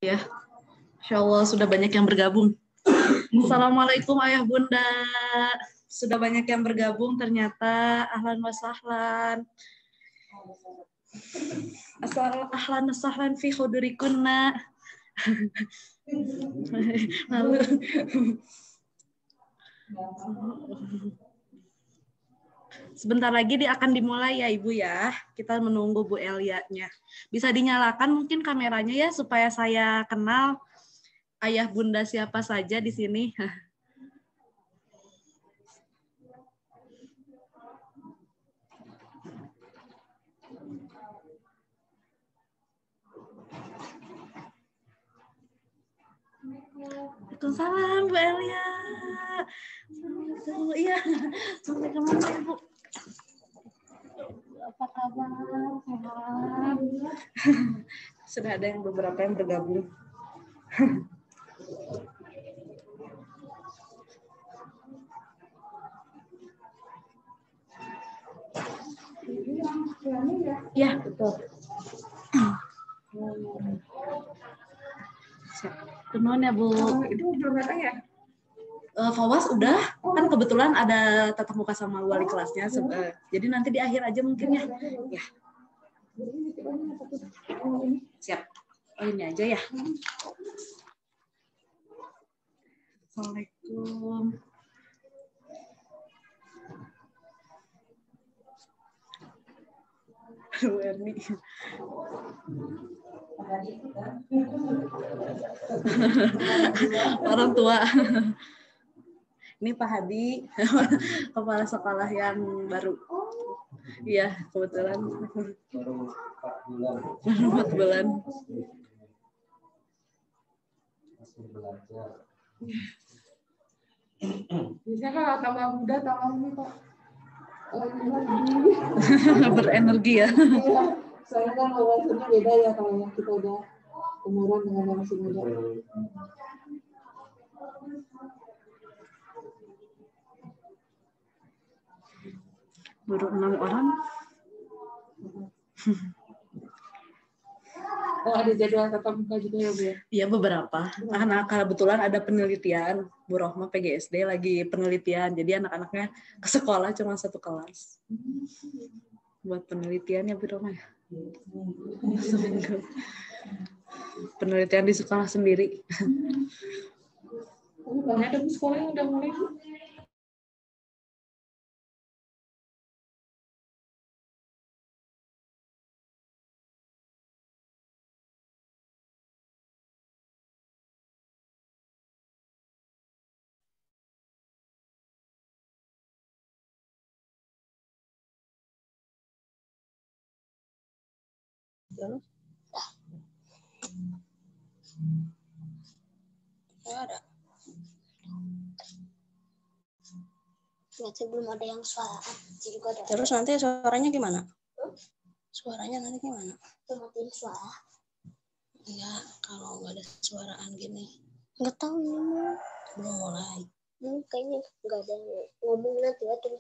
Ya, Insya Allah sudah banyak yang bergabung. Assalamualaikum ayah bunda. Sudah banyak yang bergabung ternyata. Ahlan wa sahlan. Ahlan wa sahlan fi khudurikunna. Lalu sebentar lagi akan dimulai ya Ibu ya. Kita menunggu Bu Elia-nya. Bisa dinyalakan mungkin kameranya ya supaya saya kenal ayah bunda siapa saja di sini. Waalaikumsalam Bu Elia. Iya, sampai kemana Ibu? Apa kabar? Sehat? Sudah ada yang beberapa yang bergabung. Ya, betul. Kemudian ya Bu. Itu belum datang ya? Fawas udah, kan kebetulan ada tatap muka sama wali kelasnya. Jadi nanti di akhir aja mungkin ya. Ya. Siap. Oh ini aja ya. Assalamualaikum. Aduh, Erni. Orang tua. Ini Pak Hadi, kepala sekolah yang baru. Iya, kebetulan. Baru 4 bulan. Masih belajar. Biasanya kalau tambah muda, tambah ini Pak. Berenergi ya. Iya, soalnya kan wawasannya beda ya kalau yang kita udah umuran dengan yang masih muda. Baru 6 orang. Oh, ada jadwal tatap muka juga ya Bu ya? Iya beberapa. Karena kebetulan ada penelitian. Bu Rohma PGSD lagi penelitian. Jadi anak-anaknya ke sekolah cuma satu kelas. Buat penelitian ya Bu Rohma ya. Penelitian di sekolah sendiri. Oh, banyak ada sekolah yang udah mulai Bu? Ada. Nanti belum ada yang suara. Terus nanti suaranya gimana? Suaranya nanti gimana? Matiin suara. Iya, kalau nggak ada suaraan gini. Nggak tahu ini. Belum mulai. Kayaknya nggak ada ngomong nanti ya terus.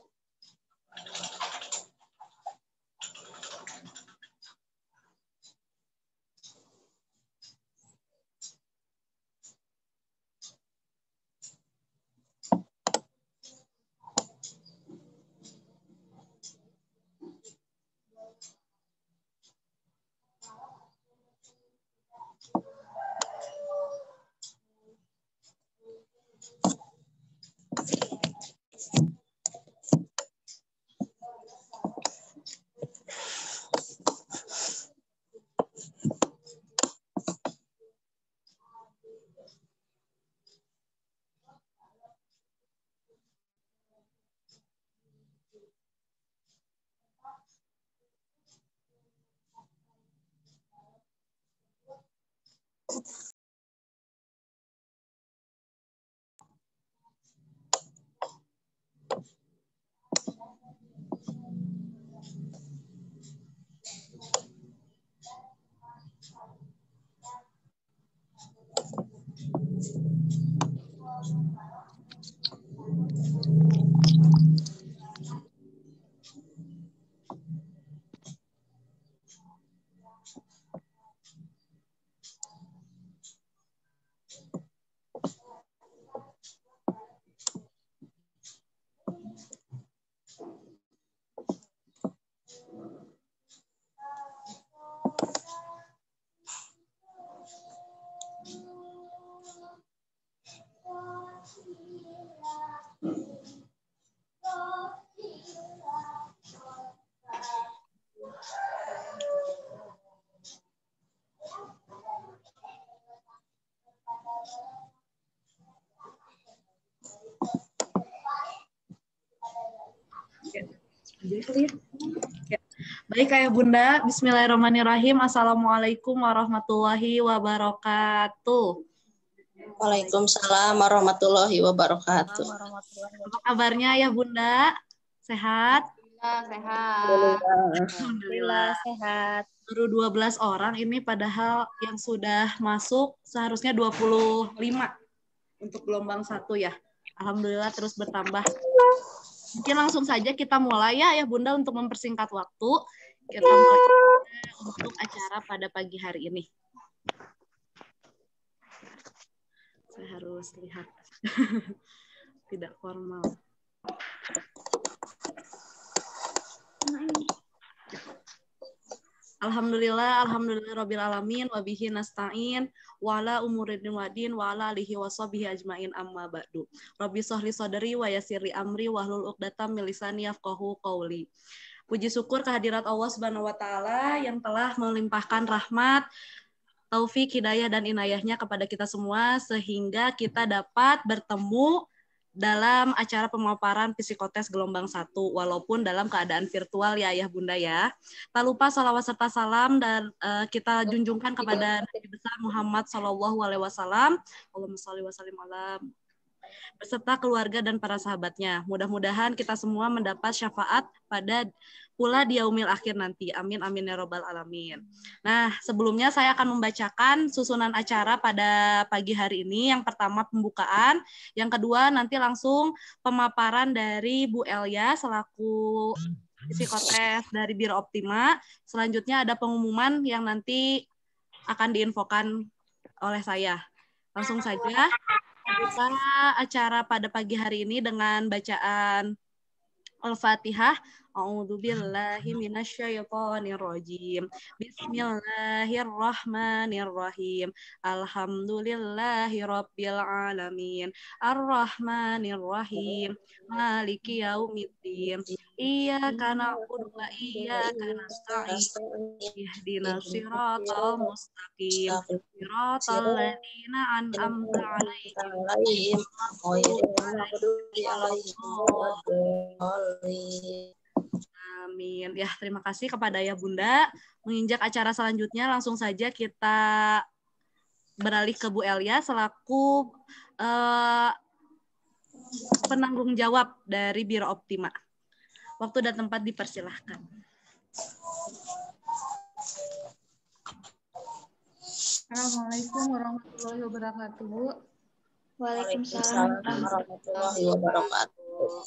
Ya. Baik Ayah Bunda, Bismillahirrahmanirrahim. Assalamualaikum warahmatullahi wabarakatuh. Waalaikumsalam warahmatullahi wabarakatuh. Apa kabarnya Ayah Bunda? Sehat? Sehat. Alhamdulillah. Sehat. Baru 12 orang ini padahal yang sudah masuk seharusnya 25 untuk gelombang 1 ya. Alhamdulillah terus bertambah. Mungkin langsung saja kita mulai ya Bunda untuk mempersingkat waktu. Kita mulai untuk acara pada pagi hari ini. Saya harus lihat. Tidak formal. Alhamdulillah rabbil alamin wa bihi nasta'in wa ala umurin wadin wa ala alihi wa sahbihi ajmain amma ba'du. Rabbi shrahli sadri wa yassirli amri wahlul 'uqdatam min lisani yafqahu qawli. Puji syukur kehadirat Allah Subhanahu wa taala yang telah melimpahkan rahmat, taufik, hidayah dan inayahnya kepada kita semua sehingga kita dapat bertemu dalam acara pemaparan psikotes gelombang 1 walaupun dalam keadaan virtual ya Ayah Bunda ya. Tak lupa salawat serta salam dan kita junjungkan kepada Nabi besar Muhammad SAW. Allahumma sholli wa sallim ala beserta keluarga dan para sahabatnya. Mudah-mudahan kita semua mendapat syafaat pada pula di yaumil akhir nanti. Amin amin ya robbal alamin. Nah, sebelumnya saya akan membacakan susunan acara pada pagi hari ini. Yang pertama pembukaan, yang kedua nanti langsung pemaparan dari Bu Elia selaku psikotes dari Biro Optima. Selanjutnya ada pengumuman yang nanti akan diinfokan oleh saya. Langsung saja kita acara pada pagi hari ini dengan bacaan Al-Fatihah. A'udzu billahi minasyaitonir rajim. Bismillahirrahmanirrahim. Alhamdulillahi rabbil alamin. Arrahmanir rahim. Maliki yaumiddin. Iyyaka na'budu wa iyyaka nasta'in. Ihdinas siratal mustaqim. Siratal ladzina an'amta 'alaihim. Amin. Ya, terima kasih kepada Ayah Bunda. Menginjak acara selanjutnya, langsung saja kita beralih ke Bu Elia selaku penanggung jawab dari Biro Optima. Waktu dan tempat dipersilahkan. Assalamualaikum warahmatullahi wabarakatuh. Waalaikumsalam warahmatullahi wabarakatuh.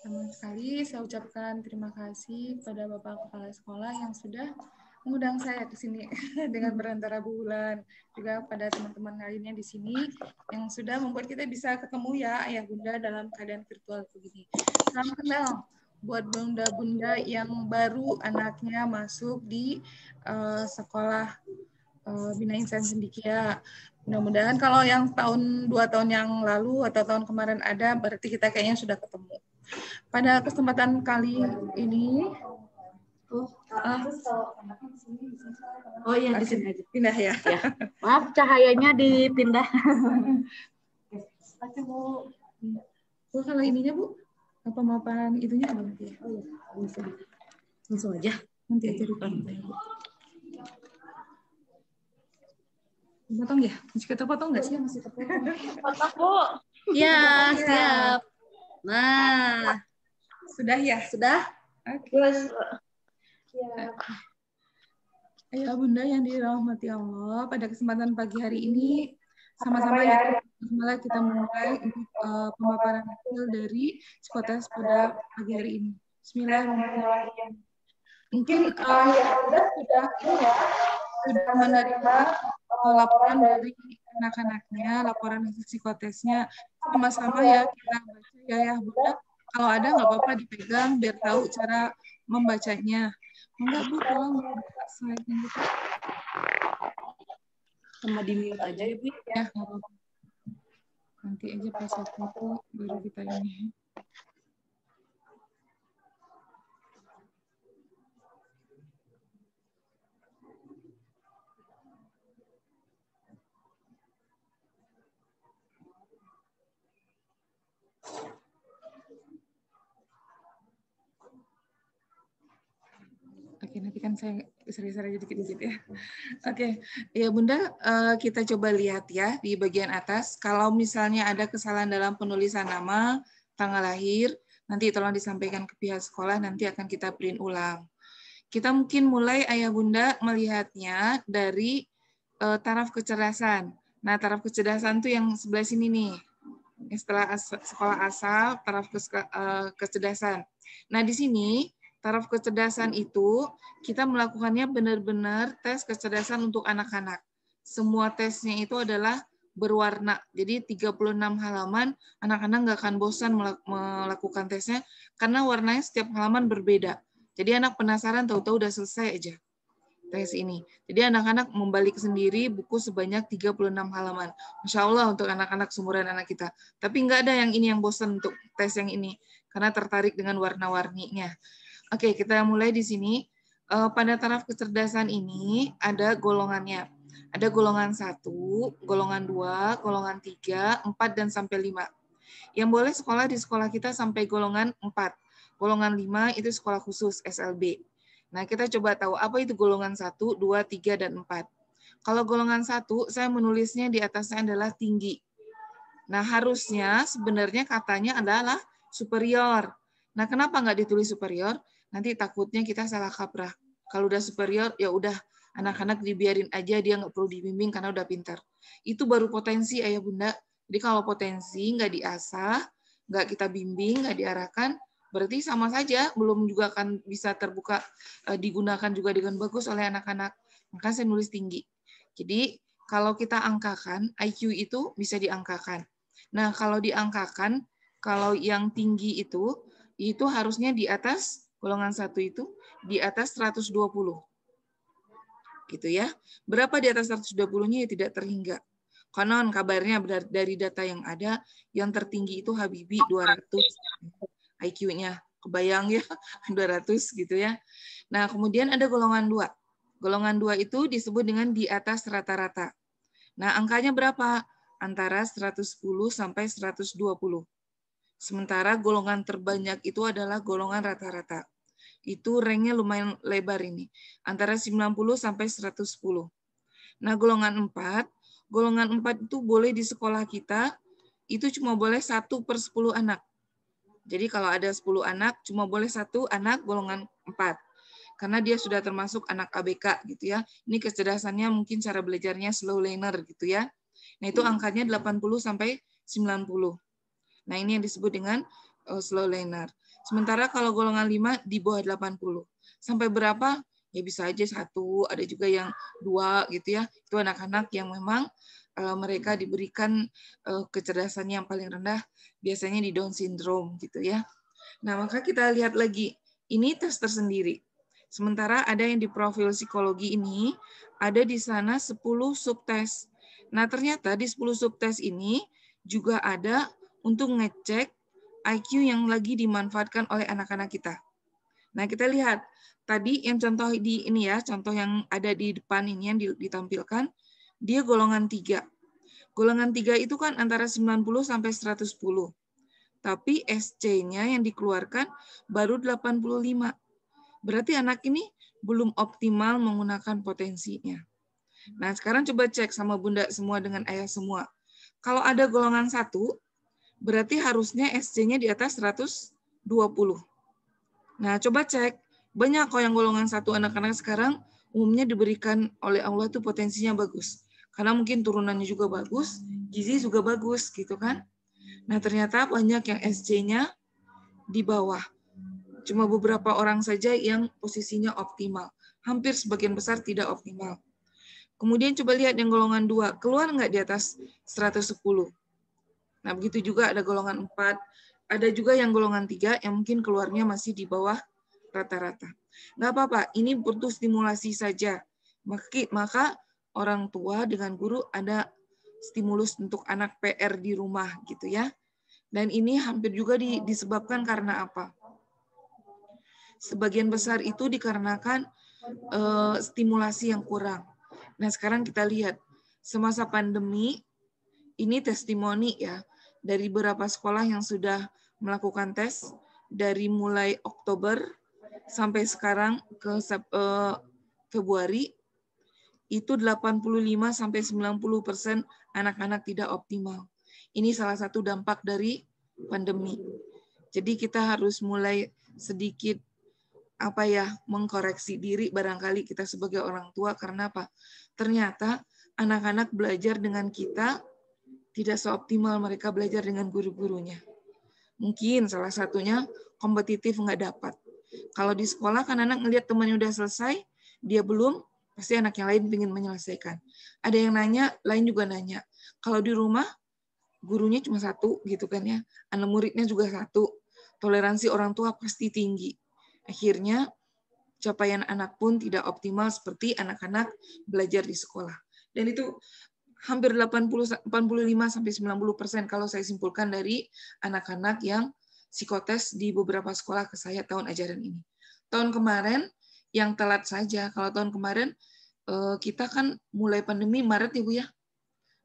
Pertama sekali saya ucapkan terima kasih kepada Bapak Kepala Sekolah yang sudah mengundang saya ke sini dengan berantara bulan, juga pada teman-teman lainnya di sini yang sudah membuat kita bisa ketemu ya Ayah Bunda dalam keadaan virtual begini. Salam kenal buat bunda-bunda yang baru anaknya masuk di sekolah Bina Insan Cendekia. Mudah-mudahan kalau yang 2 tahun yang lalu atau tahun kemarin ada, berarti kita kayaknya sudah ketemu. Pada kesempatan kali ini, oh iya di sini aja. Pindah ya. Maaf cahayanya dipindah. Bu, kalau ininya Bu, pemaparan itunya ada nanti ya? Oh iya, Langsung aja. Nanti aja di Bu. Potong ya? Masih kita potong nggak sih? Masih kepotong. Potong, Bu. Ya, siap. Nah, sudah ya? Sudah? Oke. Ayah Bunda yang dirahmati Allah, pada kesempatan pagi hari ini sama-sama ya kita mulai untuk pemaparan hasil dari psikotes pada pagi hari ini. Bismillahirrahmanirrahim. Mungkin ya sudah menerima laporan dari anak-anaknya, laporan hasil psikotesnya. Sama-sama ya kita baca ya Bunda. Kalau ada nggak apa-apa dipegang biar tahu cara membacanya. Enggak Bu, tolong buka slide-nya gitu. Sama di mute aja ya Bu. Ya, nggak apa-apa. Nanti aja pas waktu itu baru kita ini. kan saya seri-seri dikit-dikit ya. Oke, ya Bunda, kita coba lihat ya di bagian atas. Kalau misalnya ada kesalahan dalam penulisan nama, tanggal lahir, nanti tolong disampaikan ke pihak sekolah, nanti akan kita print ulang. Kita mungkin mulai Ayah Bunda melihatnya dari taraf kecerdasan. Nah, taraf kecerdasan itu yang sebelah sini nih. Setelah sekolah asal, taraf kecerdasan. Nah, di sini taraf kecerdasan itu kita melakukannya benar-benar tes kecerdasan untuk anak-anak. Semua tesnya itu adalah berwarna. Jadi 36 halaman, anak-anak nggak akan bosan melakukan tesnya karena warnanya setiap halaman berbeda. Jadi anak penasaran, tahu-tahu udah selesai aja tes ini. Jadi anak-anak membalik sendiri buku sebanyak 36 halaman. Masya Allah untuk anak-anak seumuran anak kita. Tapi nggak ada yang ini yang bosan untuk tes yang ini, karena tertarik dengan warna-warninya. Oke, kita mulai di sini. Pada taraf kecerdasan ini ada golongannya. Ada golongan 1, golongan 2, golongan 3, 4, dan sampai 5. Yang boleh sekolah di sekolah kita sampai golongan 4. Golongan 5 itu sekolah khusus, SLB. Nah, kita coba tahu apa itu golongan 1, 2, 3, dan 4. Kalau golongan 1, saya menulisnya di atasnya adalah tinggi. Nah, harusnya sebenarnya katanya adalah superior. Nah, kenapa nggak ditulis superior? Nanti takutnya kita salah kaprah. Kalau udah superior, ya udah anak-anak dibiarin aja, dia nggak perlu dibimbing karena udah pintar. Itu baru potensi, Ayah Bunda. Jadi kalau potensi nggak diasah, nggak kita bimbing, nggak diarahkan, berarti sama saja, belum juga akan bisa terbuka, digunakan juga dengan bagus oleh anak-anak. Maka saya nulis tinggi. Jadi kalau kita angkakan, IQ itu bisa diangkakan. Nah, kalau diangkakan, kalau yang tinggi itu harusnya di atas, golongan 1 itu, di atas 120. Gitu ya. Berapa di atas 120-nya ya tidak terhingga. Konon kabarnya dari data yang ada, yang tertinggi itu Habibie 200 IQ-nya. Kebayang ya, 200 gitu ya. Nah, kemudian ada golongan 2. Golongan 2 itu disebut dengan di atas rata-rata. Nah, angkanya berapa? Antara 110 sampai 120. Sementara golongan terbanyak itu adalah golongan rata-rata. Itu ranknya lumayan lebar ini. Antara 90 sampai 110. Nah, golongan 4 itu boleh di sekolah kita, itu cuma boleh 1/10 anak. Jadi kalau ada 10 anak, cuma boleh 1 anak golongan 4. Karena dia sudah termasuk anak ABK gitu ya. Ini kecerdasannya mungkin cara belajarnya slow learner gitu ya. Nah, itu angkanya 80 sampai 90. Nah, ini yang disebut dengan slow learner. Sementara kalau golongan 5 di bawah 80. Sampai berapa? Ya bisa aja 1, ada juga yang 2 gitu ya. Itu anak-anak yang memang mereka diberikan kecerdasannya yang paling rendah, biasanya di Down syndrome gitu ya. Nah, maka kita lihat lagi, ini tes tersendiri. Sementara ada yang di profil psikologi ini, ada di sana 10 subtes. Nah, ternyata di 10 subtes ini juga ada untuk ngecek IQ yang lagi dimanfaatkan oleh anak-anak kita. Nah, kita lihat tadi yang contoh di ini ya, contoh yang ada di depan ini yang ditampilkan, dia golongan 3. Golongan 3 itu kan antara 90 sampai 110. Tapi SC-nya yang dikeluarkan baru 85. Berarti anak ini belum optimal menggunakan potensinya. Nah, sekarang coba cek sama Bunda semua dengan Ayah semua. Kalau ada golongan 1, berarti harusnya SC-nya di atas 120. Nah, coba cek. Banyak kok yang golongan 1 anak-anak sekarang umumnya diberikan oleh Allah itu potensinya bagus. Karena mungkin turunannya juga bagus, gizi juga bagus gitu kan. Nah, ternyata banyak yang SC-nya di bawah. Cuma beberapa orang saja yang posisinya optimal. Hampir sebagian besar tidak optimal. Kemudian coba lihat yang golongan 2. Keluar nggak di atas 110? Nah, begitu juga ada golongan 4. Ada juga yang golongan 3 yang mungkin keluarnya masih di bawah rata-rata. Nggak apa-apa, ini butuh stimulasi saja. Maka orang tua dengan guru ada stimulus untuk anak PR di rumah gitu ya. Dan ini hampir juga disebabkan karena apa? Sebagian besar itu dikarenakan stimulasi yang kurang. Nah, sekarang kita lihat semasa pandemi ini testimoni ya dari beberapa sekolah yang sudah melakukan tes dari mulai Oktober sampai sekarang ke Februari itu 85 sampai 90% anak-anak tidak optimal. Ini salah satu dampak dari pandemi. Jadi kita harus mulai sedikit mengkoreksi diri barangkali kita sebagai orang tua, karena apa? Ternyata anak-anak belajar dengan kita tidak seoptimal mereka belajar dengan guru-gurunya. Mungkin salah satunya kompetitif nggak dapat. Kalau di sekolah kan anak ngelihat temannya udah selesai, dia belum, pasti anak yang lain ingin menyelesaikan. Ada yang nanya, lain juga nanya. Kalau di rumah, gurunya cuma satu gitu kan ya, anak muridnya juga satu. Toleransi orang tua pasti tinggi. Akhirnya capaian anak pun tidak optimal seperti anak-anak belajar di sekolah. Dan itu hampir 85 sampai 90% kalau saya simpulkan dari anak-anak yang psikotes di beberapa sekolah ke saya tahun ajaran ini. Tahun kemarin yang telat saja. Kalau tahun kemarin kita kan mulai pandemi Maret ya Bu ya,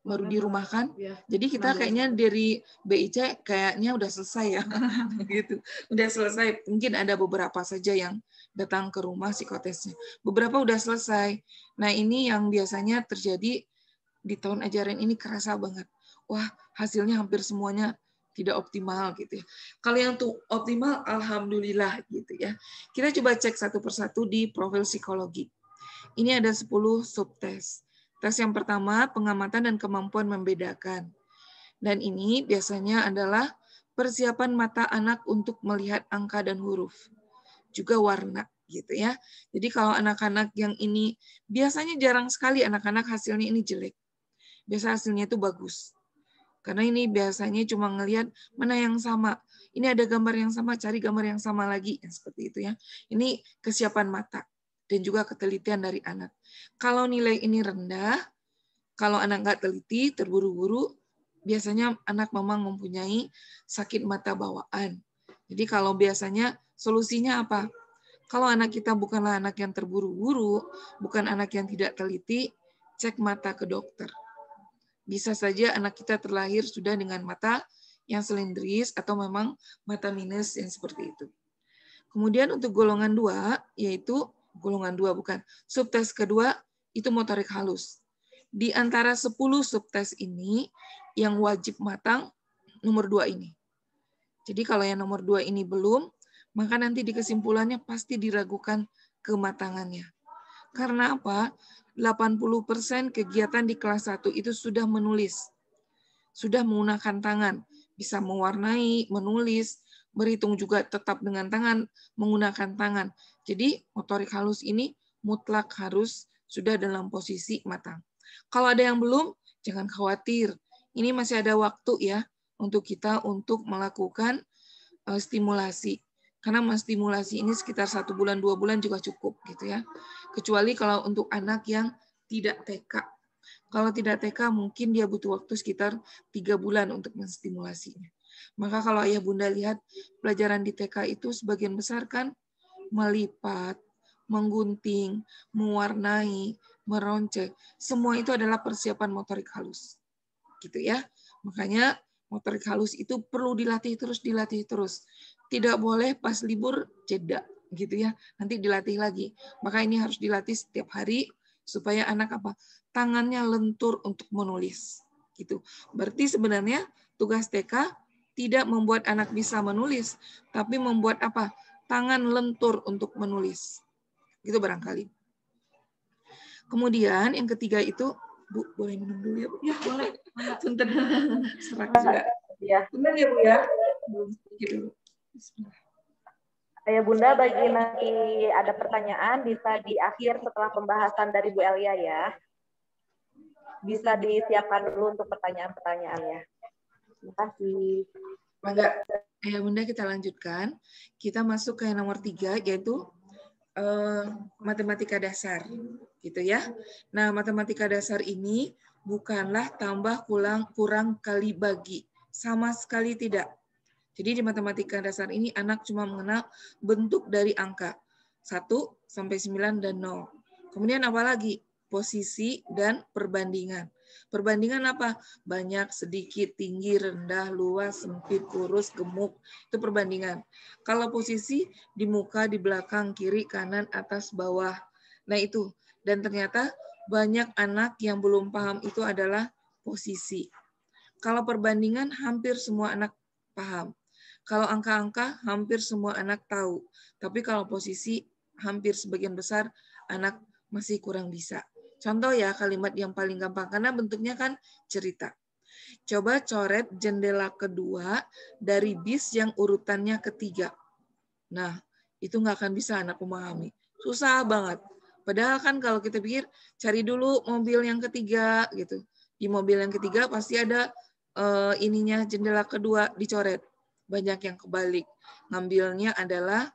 baru dirumahkan. Ya, jadi kita kayaknya dari BIC kayaknya udah selesai ya, gitu. Udah selesai. Mungkin ada beberapa saja yang datang ke rumah psikotesnya. Beberapa udah selesai. Nah ini yang biasanya terjadi di tahun ajaran ini kerasa banget. Wah hasilnya hampir semuanya tidak optimal gitu ya. Kalau yang tuh optimal, alhamdulillah gitu ya. Kita coba cek satu persatu di profil psikologi. Ini ada 10 subtes. Tes yang pertama, pengamatan dan kemampuan membedakan. Dan ini biasanya adalah persiapan mata anak untuk melihat angka dan huruf. Juga warna gitu ya. Jadi kalau anak-anak yang ini, biasanya jarang sekali anak-anak hasilnya ini jelek. Biasa hasilnya itu bagus. Karena ini biasanya cuma ngelihat mana yang sama. Ini ada gambar yang sama, cari gambar yang sama lagi. Seperti itu ya. Ini kesiapan mata. Dan juga ketelitian dari anak. Kalau nilai ini rendah, kalau anak nggak teliti, terburu-buru, biasanya anak memang mempunyai sakit mata bawaan. Jadi kalau biasanya solusinya apa? Kalau anak kita bukanlah anak yang terburu-buru, bukan anak yang tidak teliti, cek mata ke dokter. Bisa saja anak kita terlahir sudah dengan mata yang silindris atau memang mata minus yang seperti itu. Kemudian untuk golongan 2, yaitu subtes kedua itu motorik halus. Di antara 10 subtes ini, yang wajib matang nomor 2 ini. Jadi kalau yang nomor 2 ini belum, maka nanti di kesimpulannya pasti diragukan kematangannya. Karena apa? 80% kegiatan di kelas 1 itu sudah menulis. Sudah menggunakan tangan. Bisa mewarnai, menulis, berhitung juga tetap dengan tangan, menggunakan tangan. Jadi motorik halus ini mutlak harus sudah dalam posisi matang. Kalau ada yang belum, jangan khawatir. Ini masih ada waktu ya untuk kita untuk melakukan stimulasi. Karena stimulasi ini sekitar 1 bulan, 2 bulan juga cukup gitu ya. Kecuali kalau untuk anak yang tidak TK. Kalau tidak TK mungkin dia butuh waktu sekitar 3 bulan untuk menstimulasinya. Maka kalau ayah bunda lihat pelajaran di TK itu sebagian besar kan melipat, menggunting, mewarnai, meronceng. Semua itu adalah persiapan motorik halus. Gitu ya. Makanya motorik halus itu perlu dilatih terus. Tidak boleh pas libur jeda gitu ya. Nanti dilatih lagi. Maka ini harus dilatih setiap hari supaya anak tangannya lentur untuk menulis. Gitu. Berarti sebenarnya tugas TK tidak membuat anak bisa menulis, tapi membuat tangan lentur untuk menulis. Gitu barangkali. Kemudian yang ketiga itu, Bu, boleh minum dulu ya, Bu? Ya, boleh. Sebentar. Serak juga. Ya. Benar ya, Bu ya? Belum sedikit dulu. Ayah Bunda, bagi nanti ada pertanyaan bisa di akhir setelah pembahasan dari Bu Elia ya. Bisa disiapkan dulu untuk pertanyaan-pertanyaannya. Terima kasih. Mangga, Ayah Bunda kita lanjutkan. Kita masuk ke yang nomor 3 yaitu matematika dasar, gitu ya. Nah, matematika dasar ini bukanlah tambah kurang kali bagi, sama sekali tidak. Jadi di matematika dasar ini anak cuma mengenal bentuk dari angka 1 sampai 9 dan 0. Kemudian apa lagi? Posisi dan perbandingan. Perbandingan apa? Banyak, sedikit, tinggi, rendah, luas, sempit, kurus, gemuk. Itu perbandingan. Kalau posisi di muka, di belakang, kiri, kanan, atas, bawah. Nah itu. Dan ternyata banyak anak yang belum paham itu adalah posisi. Kalau perbandingan hampir semua anak paham. Kalau angka-angka hampir semua anak tahu. Tapi kalau posisi hampir sebagian besar anak masih kurang bisa. Contoh ya kalimat yang paling gampang karena bentuknya kan cerita. Coba coret jendela kedua dari bis yang urutannya ketiga. Nah, itu nggak akan bisa anak memahami. Susah banget. Padahal kan kalau kita pikir cari dulu mobil yang ketiga gitu. Di mobil yang ketiga pasti ada ininya jendela kedua dicoret. Banyak yang kebalik. Ngambilnya adalah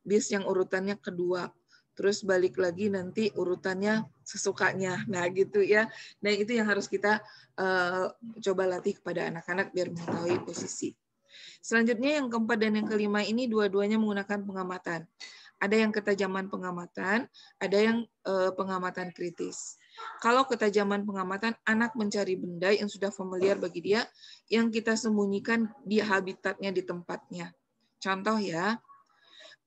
bis yang urutannya kedua. Terus balik lagi nanti urutannya sesukanya. Nah gitu ya. Nah itu yang harus kita coba latih kepada anak-anak biar mengetahui posisi. Selanjutnya yang keempat dan yang kelima ini dua-duanya menggunakan pengamatan. Ada yang ketajaman pengamatan, ada yang pengamatan kritis. Kalau ketajaman pengamatan, anak mencari benda yang sudah familiar bagi dia, yang kita sembunyikan di habitatnya, di tempatnya. Contoh ya,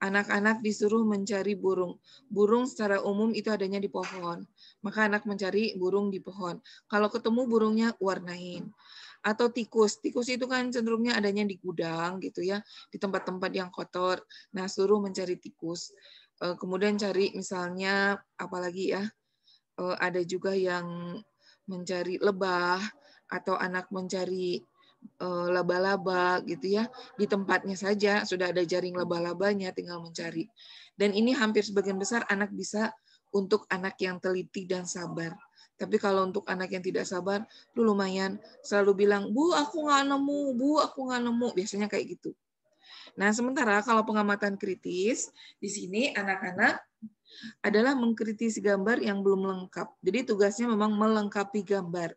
anak-anak disuruh mencari burung. Burung secara umum itu adanya di pohon. Maka anak mencari burung di pohon. Kalau ketemu burungnya, warnain. Atau tikus. Tikus itu kan cenderungnya adanya di gudang gitu ya, di tempat-tempat yang kotor. Nah, suruh mencari tikus. Kemudian cari misalnya apalagi ya, ada juga yang mencari lebah atau anak mencari laba-laba gitu ya, di tempatnya saja sudah ada jaring laba-labanya, tinggal mencari. Dan ini hampir sebagian besar anak bisa untuk anak yang teliti dan sabar. Tapi kalau untuk anak yang tidak sabar, lu lumayan selalu bilang, Bu, aku nggak nemu, Bu, aku nggak nemu. Biasanya kayak gitu. Nah, sementara kalau pengamatan kritis, di sini anak-anak adalah mengkritisi gambar yang belum lengkap. Jadi tugasnya memang melengkapi gambar.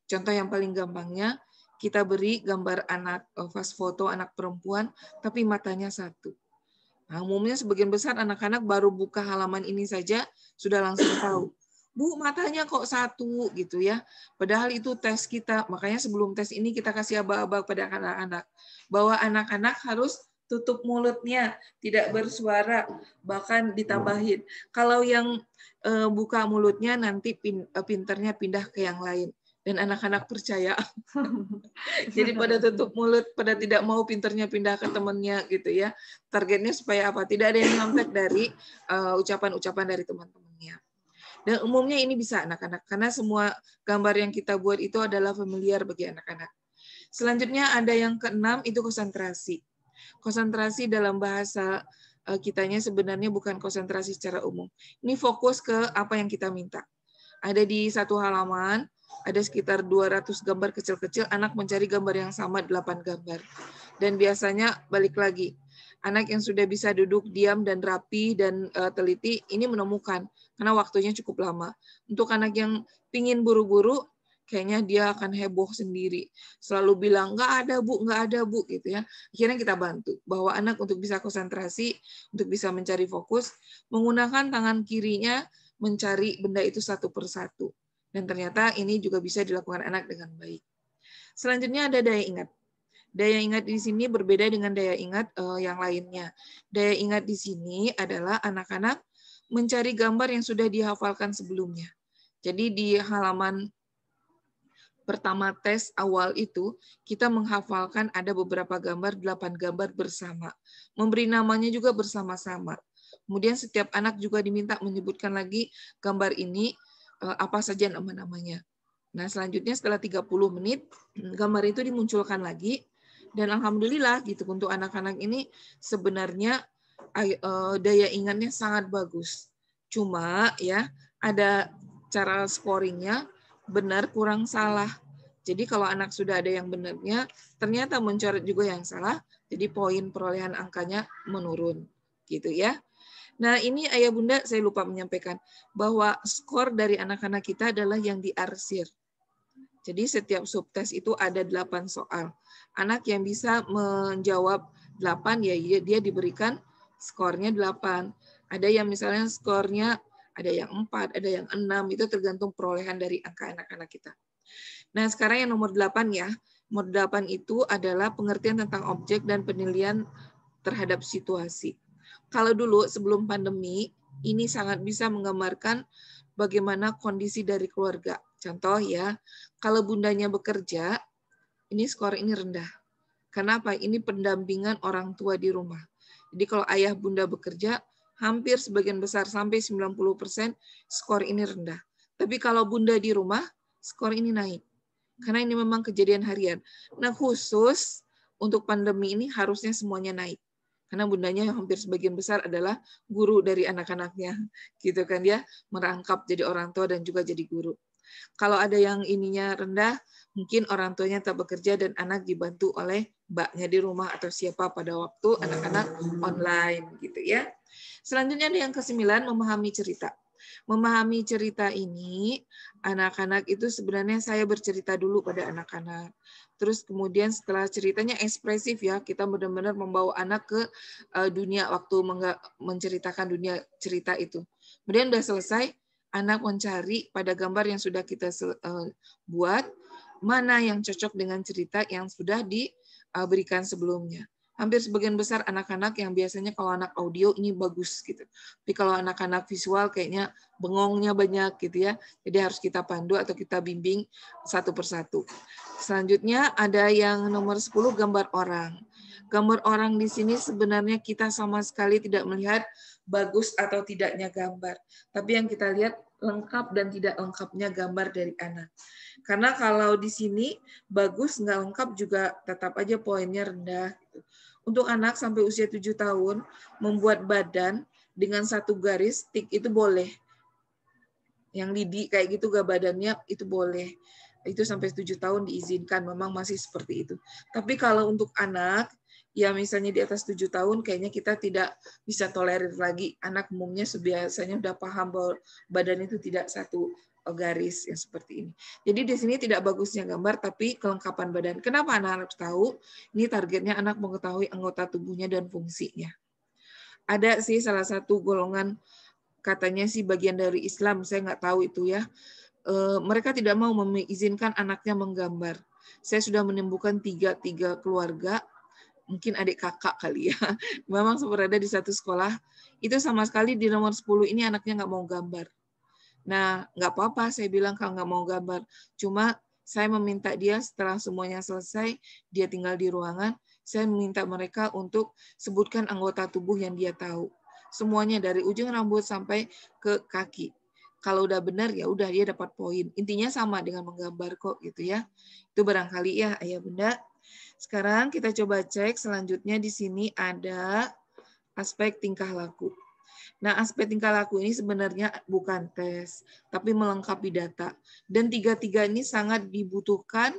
Contoh yang paling gampangnya, kita beri gambar anak, pas foto anak perempuan, tapi matanya satu. Nah, umumnya sebagian besar anak-anak baru buka halaman ini saja, sudah langsung tahu. Bu, matanya kok satu gitu ya. Padahal itu tes kita. Makanya sebelum tes ini kita kasih aba-aba pada anak-anak. Bahwa anak-anak harus tutup mulutnya, tidak bersuara, bahkan ditambahin. Kalau yang buka mulutnya nanti pinternya pindah ke yang lain. Dan anak-anak percaya. Jadi pada tutup mulut, pada tidak mau pinternya pindah ke temannya gitu ya. Targetnya supaya apa? Tidak ada yang nyontek dari ucapan-ucapan dari teman-temannya. Dan umumnya ini bisa anak-anak, karena semua gambar yang kita buat itu adalah familiar bagi anak-anak. Selanjutnya ada yang keenam, itu konsentrasi. Konsentrasi dalam bahasa kitanya sebenarnya bukan konsentrasi secara umum. Ini fokus ke apa yang kita minta. Ada di satu halaman, ada sekitar 200 gambar kecil-kecil, anak mencari gambar yang sama 8 gambar. Dan biasanya balik lagi, anak yang sudah bisa duduk diam dan rapi dan teliti, ini menemukan, karena waktunya cukup lama. Untuk anak yang pingin buru-buru, kayaknya dia akan heboh sendiri. Selalu bilang, nggak ada Bu, nggak ada Bu, gitu ya. Akhirnya kita bantu, bahwa anak untuk bisa konsentrasi, untuk bisa mencari fokus, menggunakan tangan kirinya, mencari benda itu satu persatu. Dan ternyata ini juga bisa dilakukan anak dengan baik. Selanjutnya ada daya ingat. Daya ingat di sini berbeda dengan daya ingat yang lainnya. Daya ingat di sini adalah anak-anak mencari gambar yang sudah dihafalkan sebelumnya. Jadi di halaman pertama tes awal itu, kita menghafalkan ada beberapa gambar, 8 gambar bersama. Memberi namanya juga bersama-sama. Kemudian setiap anak juga diminta menyebutkan lagi gambar ini apa saja nama-namanya. Nah, selanjutnya setelah 30 menit, gambar itu dimunculkan lagi. Dan alhamdulillah gitu untuk anak-anak ini sebenarnya daya ingatnya sangat bagus. Cuma ya ada cara scoringnya benar kurang salah. Jadi kalau anak sudah ada yang benarnya, ternyata mencoret juga yang salah, jadi poin perolehan angkanya menurun. Gitu ya. Nah, ini Ayah Bunda saya lupa menyampaikan bahwa skor dari anak-anak kita adalah yang diarsir. Jadi setiap subtes itu ada 8 soal. Anak yang bisa menjawab 8 ya dia diberikan skornya 8. Ada yang misalnya skornya ada yang 4, ada yang 6, itu tergantung perolehan dari angka anak-anak kita. Nah, sekarang yang nomor 8 ya. Nomor 8 itu adalah pengertian tentang objek dan penilaian terhadap situasi. Kalau dulu sebelum pandemi, ini sangat bisa menggambarkan bagaimana kondisi dari keluarga. Contoh ya, kalau bundanya bekerja, ini skor ini rendah. Kenapa? Ini pendampingan orang tua di rumah. Jadi kalau ayah bunda bekerja, hampir sebagian besar sampai 90% skor ini rendah. Tapi kalau bunda di rumah, skor ini naik. Karena ini memang kejadian harian. Nah, khusus untuk pandemi ini harusnya semuanya naik. Karena bundanya hampir sebagian besar adalah guru dari anak-anaknya. Gitu kan ya, merangkap jadi orang tua dan juga jadi guru. Kalau ada yang ininya rendah, mungkin orang tuanya tak bekerja dan anak dibantu oleh mbaknya di rumah atau siapa pada waktu anak-anak online gitu ya. Selanjutnya ada yang ke-9, memahami cerita. Memahami cerita ini, anak-anak itu sebenarnya saya bercerita dulu pada anak-anak. Terus kemudian setelah ceritanya ekspresif ya, kita benar-benar membawa anak ke dunia waktu menceritakan dunia cerita itu. Kemudian udah selesai, anak mencari pada gambar yang sudah kita buat, mana yang cocok dengan cerita yang sudah diberikan sebelumnya. Hampir sebagian besar anak-anak yang biasanya kalau anak audio ini bagus gitu. Tapi kalau anak-anak visual kayaknya bengongnya banyak gitu ya. Jadi harus kita pandu atau kita bimbing satu persatu. Selanjutnya ada yang nomor 10, gambar orang. Gambar orang di sini sebenarnya kita sama sekali tidak melihat bagus atau tidaknya gambar. Tapi yang kita lihat lengkap dan tidak lengkapnya gambar dari anak. Karena kalau di sini bagus nggak lengkap juga tetap aja poinnya rendah. Gitu. Untuk anak sampai usia 7 tahun, membuat badan dengan satu garis tik itu boleh. Yang lidi kayak gitu gak badannya itu boleh. Itu sampai 7 tahun diizinkan, memang masih seperti itu. Tapi kalau untuk anak, ya misalnya di atas 7 tahun, kayaknya kita tidak bisa tolerir lagi. Anak umumnya biasanya udah paham bahwa badan itu tidak satu garis yang seperti ini. Jadi di sini tidak bagusnya gambar, tapi kelengkapan badan. Kenapa anak harus tahu? Ini targetnya anak mengetahui anggota tubuhnya dan fungsinya. Ada sih salah satu golongan, katanya sih bagian dari Islam, saya nggak tahu itu ya. Mereka tidak mau mengizinkan anaknya menggambar. Saya sudah menemukan tiga keluarga, mungkin adik kakak kali ya, memang berada di satu sekolah, itu sama sekali di nomor 10 ini anaknya nggak mau gambar. Nah, nggak apa-apa, saya bilang kalau nggak mau gambar. Cuma saya meminta dia setelah semuanya selesai, dia tinggal di ruangan, saya meminta mereka untuk sebutkan anggota tubuh yang dia tahu. Semuanya dari ujung rambut sampai ke kaki. Kalau udah benar ya udah dia dapat poin. Intinya sama dengan menggambar kok gitu ya. Itu barangkali ya ayah bunda. Sekarang kita coba cek selanjutnya di sini ada aspek tingkah laku. Nah, aspek tingkah laku ini sebenarnya bukan tes, tapi melengkapi data. Dan tiga-tiga ini sangat dibutuhkan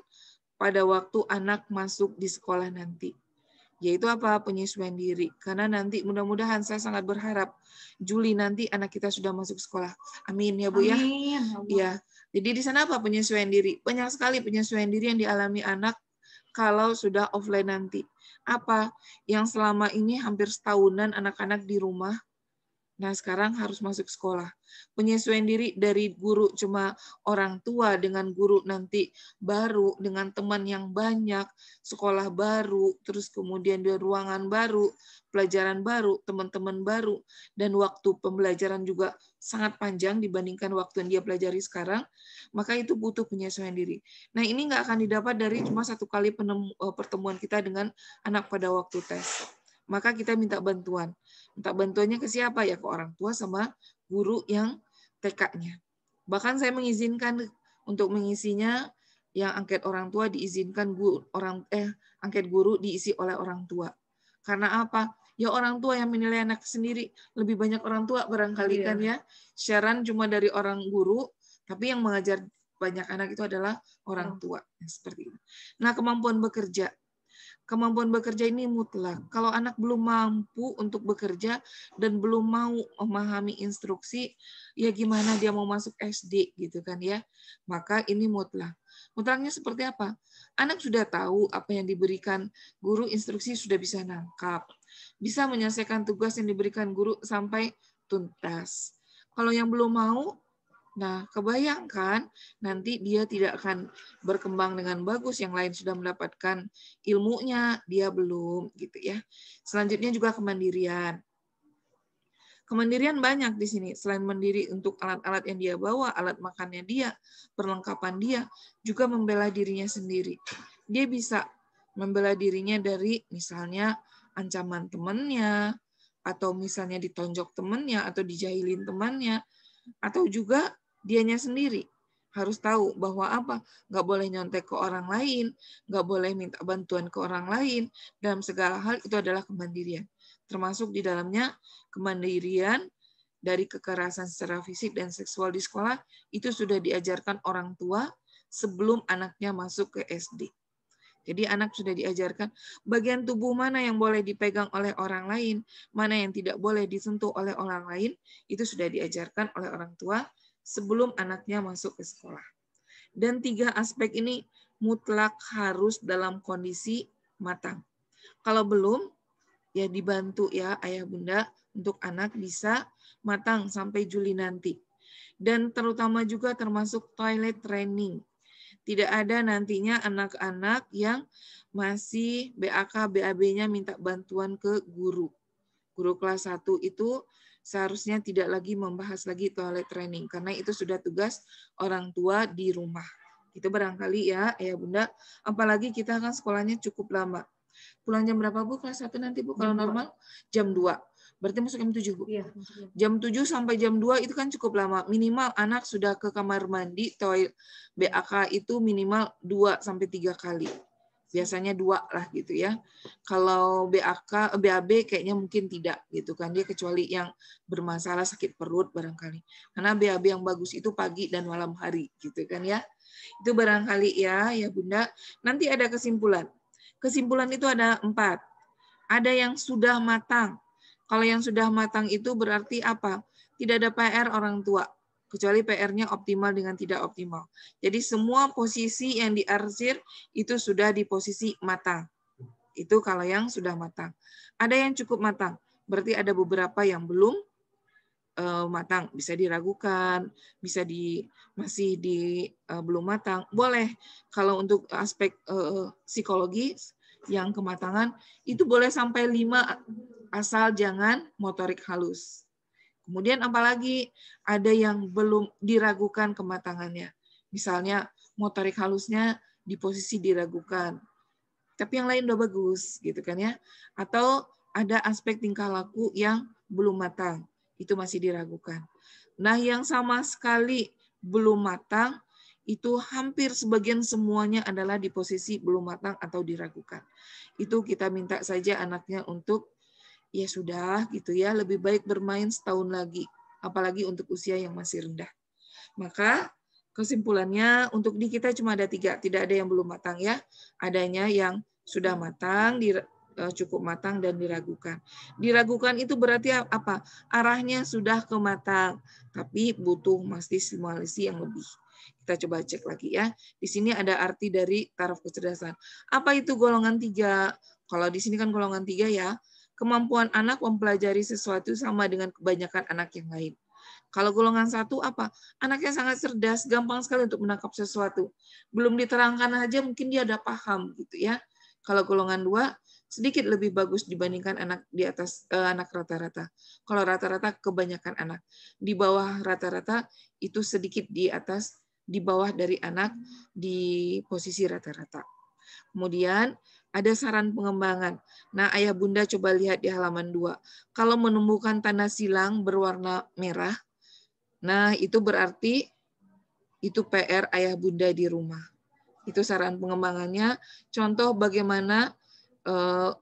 pada waktu anak masuk di sekolah nanti. Yaitu apa? Penyesuaian diri. Karena nanti mudah-mudahan saya sangat berharap Juli nanti anak kita sudah masuk sekolah. Amin ya Bu ya. Amin. Ya. Jadi di sana apa penyesuaian diri? Banyak sekali penyesuaian diri yang dialami anak kalau sudah offline nanti. Apa? Yang selama ini hampir setahunan anak-anak di rumah. Nah, sekarang harus masuk sekolah. Penyesuaian diri dari guru cuma orang tua dengan guru nanti baru, dengan teman yang banyak, sekolah baru, terus kemudian di ruangan baru, pelajaran baru, teman-teman baru, dan waktu pembelajaran juga sangat panjang dibandingkan waktu yang dia pelajari sekarang, maka itu butuh penyesuaian diri. Nah, ini nggak akan didapat dari cuma satu kali pertemuan kita dengan anak pada waktu tes. Maka kita minta bantuan. Minta bantuannya ke siapa? Ya ke orang tua sama guru yang TK-nya. Bahkan saya mengizinkan untuk mengisinya yang angket orang tua diizinkan angket guru diisi oleh orang tua. Karena apa? Ya orang tua yang menilai anak sendiri. Lebih banyak orang tua barangkali kan ya. Siaran cuma dari orang guru, tapi yang mengajar banyak anak itu adalah orang tua. Seperti itu. Nah, kemampuan bekerja. Kemampuan bekerja ini mutlak. Kalau anak belum mampu untuk bekerja dan belum mau memahami instruksi, ya gimana dia mau masuk SD gitu kan ya. Maka ini mutlak. Mutlaknya seperti apa? Anak sudah tahu apa yang diberikan guru, instruksi sudah bisa nangkap. Bisa menyelesaikan tugas yang diberikan guru sampai tuntas. Kalau yang belum mau, nah kebayangkan nanti dia tidak akan berkembang dengan bagus. Yang lain sudah mendapatkan ilmunya, dia belum gitu ya. Selanjutnya juga kemandirian. Kemandirian banyak di sini. Selain mandiri untuk alat-alat yang dia bawa, alat makannya dia, perlengkapan dia, juga membela dirinya sendiri. Dia bisa membela dirinya dari misalnya ancaman temannya, atau misalnya ditonjok temannya, atau dijahilin temannya, atau juga dianya sendiri. Harus tahu bahwa apa? Nggak boleh nyontek ke orang lain, nggak boleh minta bantuan ke orang lain, dalam segala hal itu adalah kemandirian. Termasuk di dalamnya kemandirian dari kekerasan secara fisik dan seksual di sekolah itu sudah diajarkan orang tua sebelum anaknya masuk ke SD. Jadi anak sudah diajarkan bagian tubuh mana yang boleh dipegang oleh orang lain, mana yang tidak boleh disentuh oleh orang lain, itu sudah diajarkan oleh orang tua sebelum anaknya masuk ke sekolah. Dan 3 aspek ini mutlak harus dalam kondisi matang. Kalau belum, ya dibantu ya ayah bunda untuk anak bisa matang sampai Juli nanti. Dan terutama juga termasuk toilet training. Tidak ada nantinya anak-anak yang masih BAK, BAB-nya minta bantuan ke guru. Guru kelas 1 itu seharusnya tidak lagi membahas lagi toilet training, karena itu sudah tugas orang tua di rumah. Itu barangkali ya ayah bunda, apalagi kita kan sekolahnya cukup lama. Pulang jam berapa Bu kelas 1 nanti Bu kalau normal? Jam 2. Berarti masuk jam 7 Bu? Iya. Jam 7 sampai jam 2 itu kan cukup lama. Minimal anak sudah ke kamar mandi, toilet BAK itu minimal 2 sampai 3 kali. Biasanya 2 lah gitu ya. Kalau BAK, BAB kayaknya mungkin tidak gitu kan. Dia kecuali yang bermasalah sakit perut barangkali. Karena BAB yang bagus itu pagi dan malam hari gitu kan ya. Itu barangkali ya Bunda. Nanti ada kesimpulan. Kesimpulan itu ada 4. Ada yang sudah matang. Kalau yang sudah matang itu berarti apa? Tidak ada PR orang tua. Kecuali PR-nya optimal dengan tidak optimal. Jadi semua posisi yang diarsir itu sudah di posisi matang. Itu kalau yang sudah matang. Ada yang cukup matang. Berarti ada beberapa yang belum matang. Bisa diragukan, bisa masih belum matang. Boleh kalau untuk aspek psikologis yang kematangan itu boleh sampai 5 asal jangan motorik halus. Kemudian apalagi ada yang belum diragukan kematangannya. Misalnya motorik halusnya di posisi diragukan. Tapi yang lain udah bagus gitu kan ya. Atau ada aspek tingkah laku yang belum matang. Itu masih diragukan. Nah, yang sama sekali belum matang itu hampir sebagian semuanya adalah di posisi belum matang atau diragukan. Itu kita minta saja anaknya untuk ya sudah gitu ya, lebih baik bermain setahun lagi, apalagi untuk usia yang masih rendah. Maka kesimpulannya untuk di kita cuma ada 3, tidak ada yang belum matang ya. Adanya yang sudah matang, cukup matang dan diragukan. Diragukan itu berarti apa? Arahnya sudah ke matang, tapi butuh masih stimulasi yang lebih. Kita coba cek lagi ya. Di sini ada arti dari taraf kecerdasan. Apa itu golongan 3? Kalau di sini kan golongan 3 ya. Kemampuan anak mempelajari sesuatu sama dengan kebanyakan anak yang lain. Kalau golongan 1 apa? Anaknya sangat cerdas, gampang sekali untuk menangkap sesuatu. Belum diterangkan aja mungkin dia udah paham gitu ya. Kalau golongan 2 sedikit lebih bagus dibandingkan anak di atas anak rata-rata. Kalau rata-rata kebanyakan anak. Di bawah rata-rata itu sedikit di bawah dari anak di posisi rata-rata. Kemudian ada saran pengembangan. Nah, ayah bunda coba lihat di halaman 2. Kalau menemukan tanda silang berwarna merah, nah itu berarti itu PR ayah bunda di rumah. Itu saran pengembangannya. Contoh bagaimana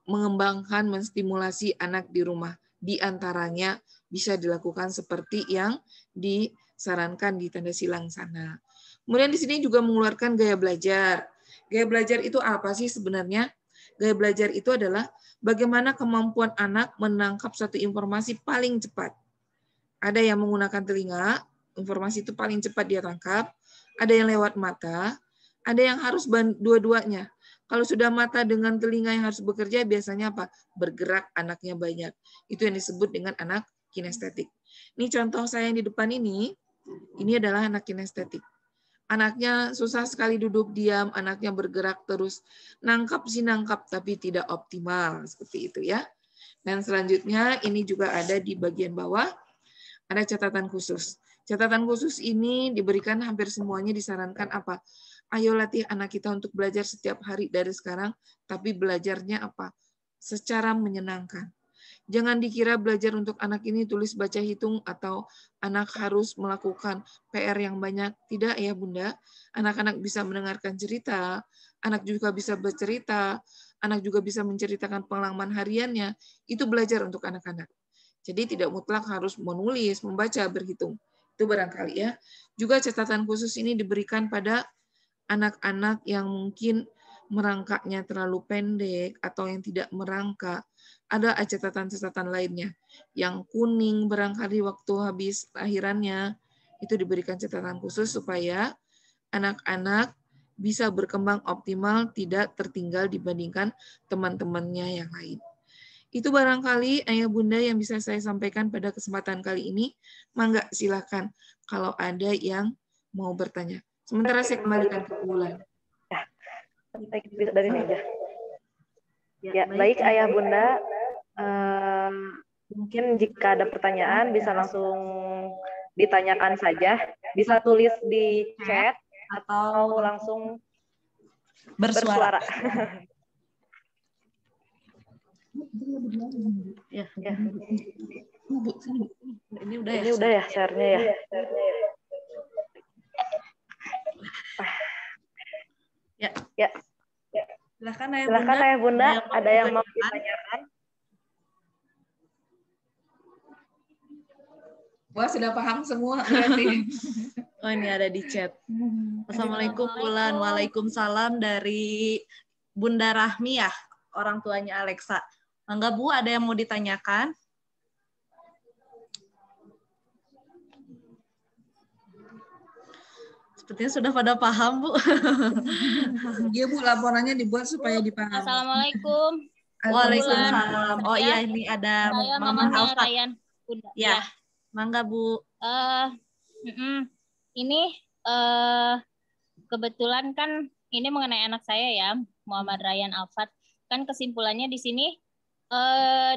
mengembangkan, menstimulasi anak di rumah. Di antaranya bisa dilakukan seperti yang disarankan di tanda silang sana. Kemudian di sini juga mengeluarkan gaya belajar. Gaya belajar itu apa sih sebenarnya? Gaya belajar itu adalah bagaimana kemampuan anak menangkap satu informasi paling cepat. Ada yang menggunakan telinga, informasi itu paling cepat dia tangkap. Ada yang lewat mata, ada yang harus dua-duanya. Kalau sudah mata dengan telinga yang harus bekerja, biasanya apa? Bergerak anaknya banyak. Itu yang disebut dengan anak kinestetik. Ini contoh saya yang di depan ini adalah anak kinestetik. Anaknya susah sekali duduk diam, anaknya bergerak terus. Nangkap sih nangkap, tapi tidak optimal. Seperti itu ya. Dan selanjutnya ini juga ada di bagian bawah, ada catatan khusus. Catatan khusus ini diberikan hampir semuanya disarankan apa? Ayo latih anak kita untuk belajar setiap hari dari sekarang, tapi belajarnya apa? Secara menyenangkan. Jangan dikira belajar untuk anak ini tulis baca hitung atau anak harus melakukan PR yang banyak. Tidak ya Bunda. Anak-anak bisa mendengarkan cerita, anak juga bisa bercerita, anak juga bisa menceritakan pengalaman hariannya. Itu belajar untuk anak-anak. Jadi tidak mutlak harus menulis, membaca, berhitung. Itu barangkali ya. Juga catatan khusus ini diberikan pada anak-anak yang mungkin merangkaknya terlalu pendek atau yang tidak merangkak. Ada catatan-catatan lainnya. Yang kuning barangkali waktu habis lahirannya, itu diberikan catatan khusus supaya anak-anak bisa berkembang optimal, tidak tertinggal dibandingkan teman-temannya yang lain. Itu barangkali Ayah Bunda yang bisa saya sampaikan pada kesempatan kali ini. Mangga silakan kalau ada yang mau bertanya. Sementara saya kembalikan ke Bulan. Dari meja. Ya, baik Ayah Bunda. Mungkin jika ada pertanyaan bisa langsung ditanyakan saja. Bisa tulis di chat atau langsung bersuara. Ya. Ini udah ya share-nya ya. Ya. Silakan Ayah Bunda, ada yang mau ditanyakan? Wah, sudah paham semua berarti. Oh, ini ada di chat. Assalamualaikum Bulan. Waalaikumsalam dari Bunda Rahmi ya, orang tuanya Alexa. Mangga Bu, ada yang mau ditanyakan? Sepertinya sudah pada paham, Bu. Iya, Bu, laporannya dibuat supaya dipahami. Assalamualaikum. Waalaikumsalam. Oh iya, ini ada Saya Mama mamanya Alfat. Ryan. Bunda. Ya, mangga Bu. Ini kebetulan kan ini mengenai anak saya ya, Muhammad Ryan Alfat. Kan kesimpulannya di sini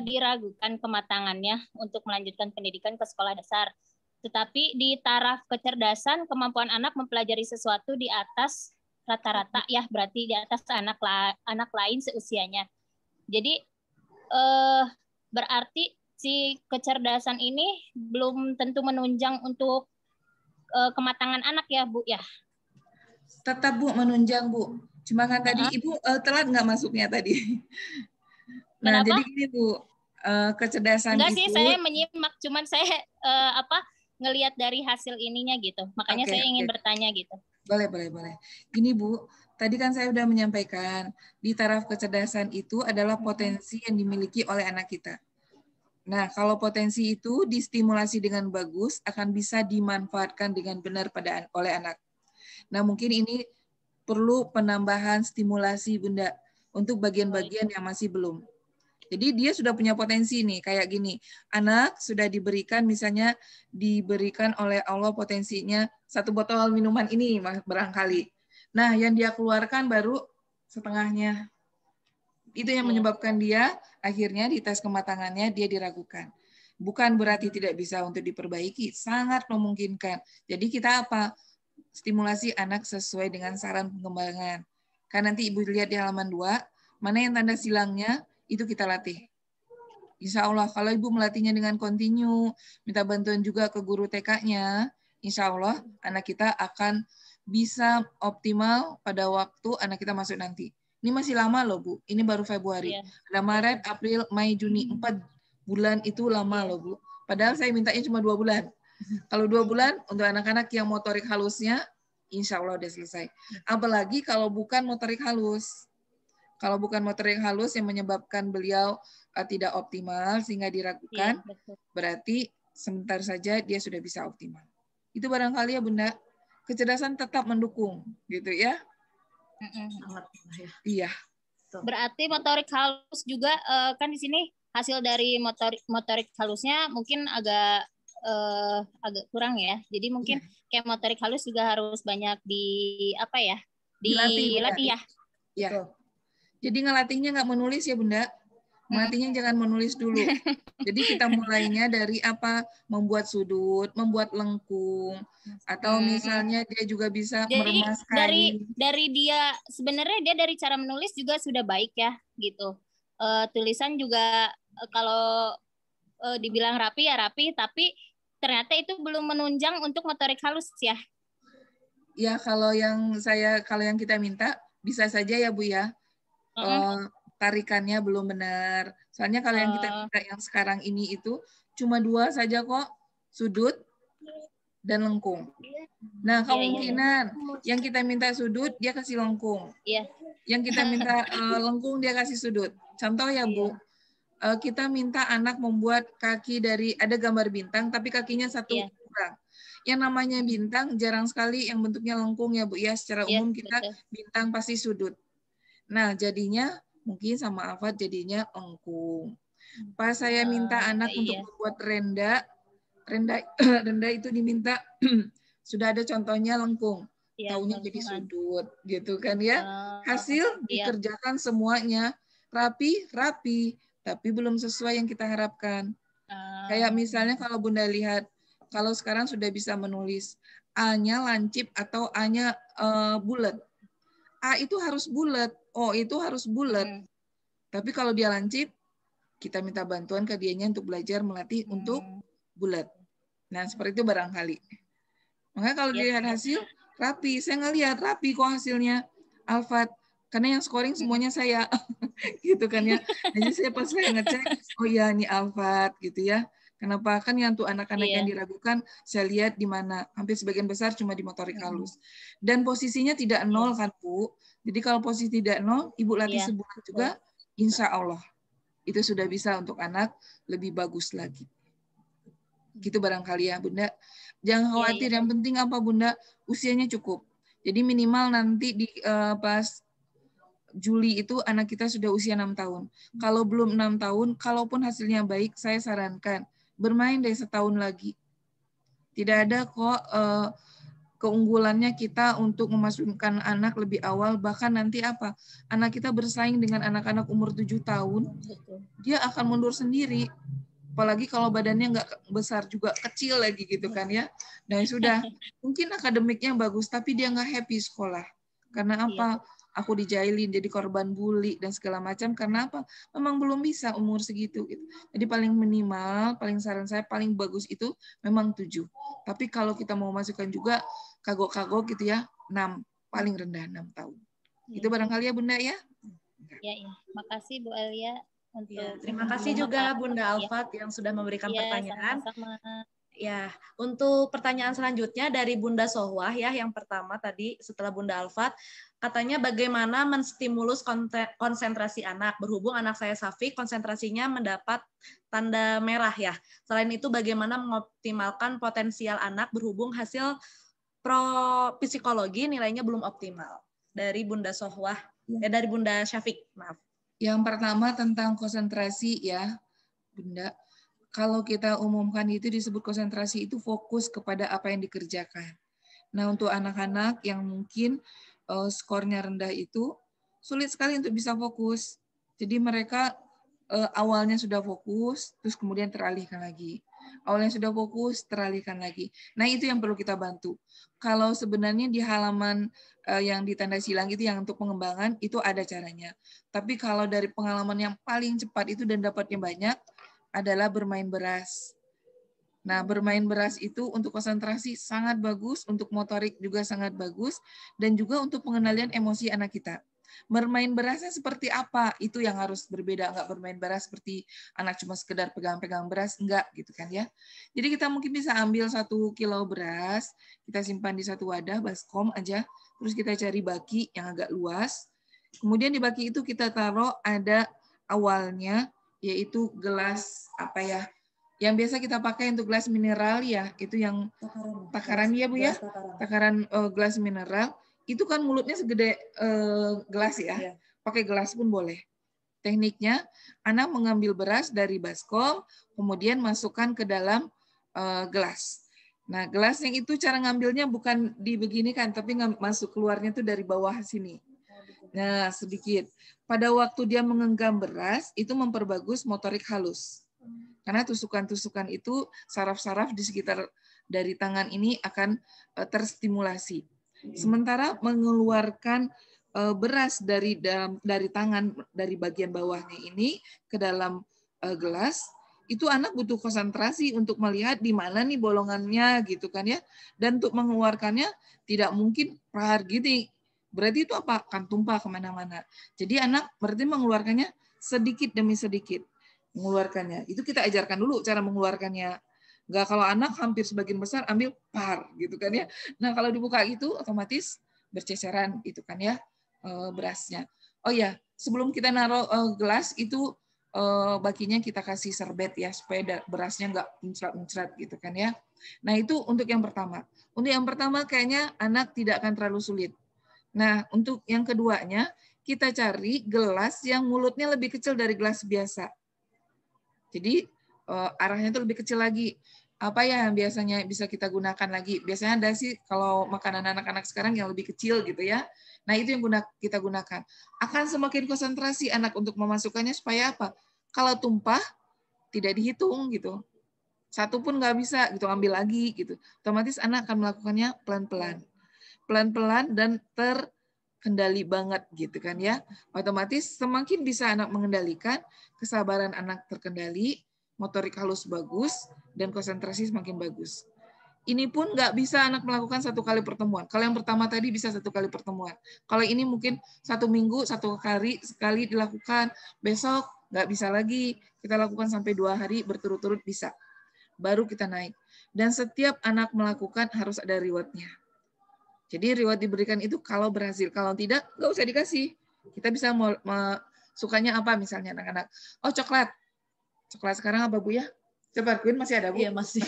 diragukan kematangannya untuk melanjutkan pendidikan ke sekolah dasar. Tetapi di taraf kecerdasan, kemampuan anak mempelajari sesuatu di atas rata-rata ya, berarti di atas anak lain seusianya. Jadi berarti si kecerdasan ini belum tentu menunjang untuk kematangan anak ya, Bu ya. Tetap Bu menunjang Bu. Cuma kan tadi Ibu telat nggak masuknya tadi. Nah, kenapa? Jadi gini Bu, kecerdasan enggak itu. Sih, saya menyimak, cuman saya ngelihat dari hasil ininya gitu. Makanya saya ingin bertanya gitu. Boleh. Gini Bu, tadi kan saya sudah menyampaikan di taraf kecerdasan itu adalah potensi yang dimiliki oleh anak kita. Nah, kalau potensi itu distimulasi dengan bagus, akan bisa dimanfaatkan dengan benar oleh anak. Nah, mungkin ini perlu penambahan stimulasi Bunda untuk bagian-bagian yang masih belum. Jadi dia sudah punya potensi nih, kayak gini. Anak sudah diberikan oleh Allah potensinya 1 botol minuman ini barangkali. Nah, yang dia keluarkan baru setengahnya. Itu yang menyebabkan dia akhirnya di tes kematangannya dia diragukan. Bukan berarti tidak bisa untuk diperbaiki, sangat memungkinkan. Jadi kita apa? Stimulasi anak sesuai dengan saran pengembangan. Kan nanti Ibu lihat di halaman 2, mana yang tanda silangnya, itu kita latih. Insya Allah, kalau Ibu melatihnya dengan kontinu, minta bantuan juga ke guru TK-nya, insya Allah anak kita akan bisa optimal pada waktu anak kita masuk nanti. Ini masih lama loh Bu, ini baru Februari. Ada Maret, April, Mei, Juni, 4 bulan itu lama loh Bu. Padahal saya mintanya cuma 2 bulan. Kalau 2 bulan, untuk anak-anak yang motorik halusnya, insya Allah udah selesai. Apalagi kalau bukan motorik halus. Kalau bukan motorik halus yang menyebabkan beliau tidak optimal sehingga diragukan, berarti sebentar saja dia sudah bisa optimal. Itu barangkali ya Bunda, kecerdasan tetap mendukung, gitu ya. Iya. Berarti motorik halus juga kan di sini hasil dari motorik halusnya mungkin agak agak kurang ya. Jadi mungkin kayak motorik halus juga harus banyak Dilatih, dilatih ya. Ya. Jadi ngelatihnya nggak menulis ya Bunda. Melatihnya jangan menulis dulu. Jadi kita mulainya dari apa? Membuat sudut, membuat lengkung, atau misalnya dia juga bisa Jadi meremas kain. dari dia sebenarnya dia dari cara menulis juga sudah baik ya gitu. Tulisan juga kalau dibilang rapi ya rapi, tapi ternyata itu belum menunjang untuk motorik halus ya. Ya kalau yang kita minta bisa saja ya Bu ya. Tarikannya belum benar. Soalnya kalau yang kita minta yang sekarang ini itu cuma 2 saja kok, sudut dan lengkung. Nah, kemungkinan yang kita minta sudut dia kasih lengkung. Yang kita minta lengkung dia kasih sudut. Contoh ya Bu, kita minta anak membuat kaki dari ada gambar bintang tapi kakinya satu kurang. Yang namanya bintang jarang sekali yang bentuknya lengkung ya Bu ya. Secara umum kita bintang pasti sudut. Nah, jadinya mungkin sama Alfat jadinya lengkung. Pas saya minta anak untuk membuat renda itu diminta sudah ada contohnya lengkung. Taunya jadi sudut gitu kan ya. Hasil dikerjakan semuanya rapi, tapi belum sesuai yang kita harapkan. Kayak misalnya kalau Bunda lihat, kalau sekarang sudah bisa menulis A-nya lancip atau A-nya bulat. A itu harus bulat, O itu harus bulat. Tapi kalau dia lancip, kita minta bantuan ke dianya untuk belajar melatih untuk bulat. Nah, seperti itu barangkali. Makanya kalau dilihat hasil, rapi. Saya ngelihat rapi kok hasilnya, Alfat. Karena yang scoring semuanya saya. Gitu kan ya. Jadi saya pas saya ngecek, oh iya ini Alfat gitu ya. Kenapa? Kan yang untuk anak-anak yang diragukan, saya lihat di mana. Hampir sebagian besar cuma di motorik halus. Dan posisinya tidak 0 kan, Bu. Jadi kalau posisi tidak 0, Ibu latih sebulan juga, insya Allah. Itu sudah bisa untuk anak lebih bagus lagi. Gitu barangkali ya, Bunda. Jangan khawatir, yang penting apa, Bunda? Usianya cukup. Jadi minimal nanti di pas Juli itu anak kita sudah usia 6 tahun. Kalau belum 6 tahun, kalaupun hasilnya baik, saya sarankan bermain dari setahun lagi. Tidak ada kok keunggulannya kita untuk memasukkan anak lebih awal, bahkan nanti apa? Anak kita bersaing dengan anak-anak umur 7 tahun, dia akan mundur sendiri. Apalagi kalau badannya nggak besar juga, kecil lagi gitu kan ya. Dan sudah, mungkin akademiknya bagus, tapi dia nggak happy sekolah. Karena apa? Aku dijailin, jadi korban bully dan segala macam. Karena apa? Memang belum bisa umur segitu. Gitu. Jadi paling minimal, paling saran saya, paling bagus itu memang 7. Tapi kalau kita mau masukkan juga kagok-kagok gitu ya, 6. Paling rendah 6 tahun. Itu barangkali ya Bunda ya? Ya. Makasih Bu Elia. Terima kasih juga Bunda Alfat yang sudah memberikan pertanyaan. Sama-sama. Ya, untuk pertanyaan selanjutnya dari Bunda Sohwah ya, yang pertama tadi setelah Bunda Alfat, katanya bagaimana menstimulus konsentrasi anak, berhubung anak saya Safi konsentrasinya mendapat tanda merah ya. Selain itu bagaimana mengoptimalkan potensial anak berhubung hasil psikologi nilainya belum optimal. Dari Bunda Sohwah, dari Bunda Syafiq, maaf. Yang pertama tentang konsentrasi ya, Bunda. Kalau kita umumkan itu disebut konsentrasi itu fokus kepada apa yang dikerjakan. Nah, untuk anak-anak yang mungkin skornya rendah itu sulit sekali untuk bisa fokus. Jadi mereka awalnya sudah fokus, terus kemudian teralihkan lagi. Awalnya sudah fokus, teralihkan lagi. Nah, itu yang perlu kita bantu. Kalau sebenarnya di halaman yang di tanda silang itu yang untuk pengembangan, itu ada caranya. Tapi kalau dari pengalaman yang paling cepat itu dan dapatnya banyak, adalah bermain beras. Nah, bermain beras itu untuk konsentrasi sangat bagus, untuk motorik juga sangat bagus, dan juga untuk pengendalian emosi anak kita. Bermain berasnya seperti apa? Itu yang harus berbeda, enggak bermain beras seperti anak cuma sekedar pegang-pegang beras, enggak gitu kan ya. Jadi kita mungkin bisa ambil 1 kilo beras, kita simpan di satu wadah, baskom aja, terus kita cari baki yang agak luas, kemudian di baki itu kita taruh ada awalnya, yaitu gelas apa ya, yang biasa kita pakai untuk gelas mineral ya, itu yang takaran ya Bu ya, takaran gelas mineral, itu kan mulutnya segede gelas ya, pakai gelas pun boleh. Tekniknya, anak mengambil beras dari baskom, kemudian masukkan ke dalam gelas. Nah, gelasnya itu cara ngambilnya bukan dibeginikan, tapi masuk keluarnya tuh dari bawah sini. Nah, sedikit. Pada waktu dia menggenggam beras, itu memperbagus motorik halus. Karena tusukan-tusukan itu, saraf-saraf di sekitar dari tangan ini akan terstimulasi. Sementara mengeluarkan beras dari tangan, dari bagian bawahnya ini ke dalam gelas, itu anak butuh konsentrasi untuk melihat di mana nih bolongannya gitu kan ya. Dan untuk mengeluarkannya tidak mungkin prahar gini. Berarti itu apa? Akan tumpah kemana-mana. Jadi anak berarti mengeluarkannya sedikit demi sedikit. Mengeluarkannya. Itu kita ajarkan dulu cara mengeluarkannya. Nggak kalau anak hampir sebagian besar ambil par gitu kan ya. Nah kalau dibuka gitu otomatis berceceran itu kan ya berasnya. Oh ya, sebelum kita naruh gelas itu baginya kita kasih serbet ya supaya berasnya nggak muncrat-muncrat gitu kan ya. Nah itu untuk yang pertama. Untuk yang pertama kayaknya anak tidak akan terlalu sulit. Nah untuk yang keduanya kita cari gelas yang mulutnya lebih kecil dari gelas biasa. Jadi arahnya itu lebih kecil lagi. Apa ya yang biasanya bisa kita gunakan lagi? Biasanya ada sih kalau makanan anak-anak sekarang yang lebih kecil gitu ya. Nah itu yang kita gunakan. Akan semakin konsentrasi anak untuk memasukkannya supaya apa? Kalau tumpah tidak dihitung gitu. Satu pun nggak bisa gitu ambil lagi gitu. Otomatis anak akan melakukannya pelan-pelan. Pelan-pelan dan terkendali banget gitu kan ya. Otomatis semakin bisa anak mengendalikan, kesabaran anak terkendali, motorik halus bagus, dan konsentrasi semakin bagus. Ini pun nggak bisa anak melakukan satu kali pertemuan. Kalau yang pertama tadi bisa satu kali pertemuan. Kalau ini mungkin 1 minggu, 1 kali, sekali dilakukan. Besok nggak bisa lagi. Kita lakukan sampai 2 hari berturut-turut bisa. Baru kita naik. Dan setiap anak melakukan harus ada reward-nya. Jadi reward diberikan itu kalau berhasil. Kalau tidak, nggak usah dikasih. Kita bisa sukanya apa misalnya anak-anak. Oh coklat. Coklat sekarang apa Bu ya? Coba Queen masih ada Bu? Iya masih.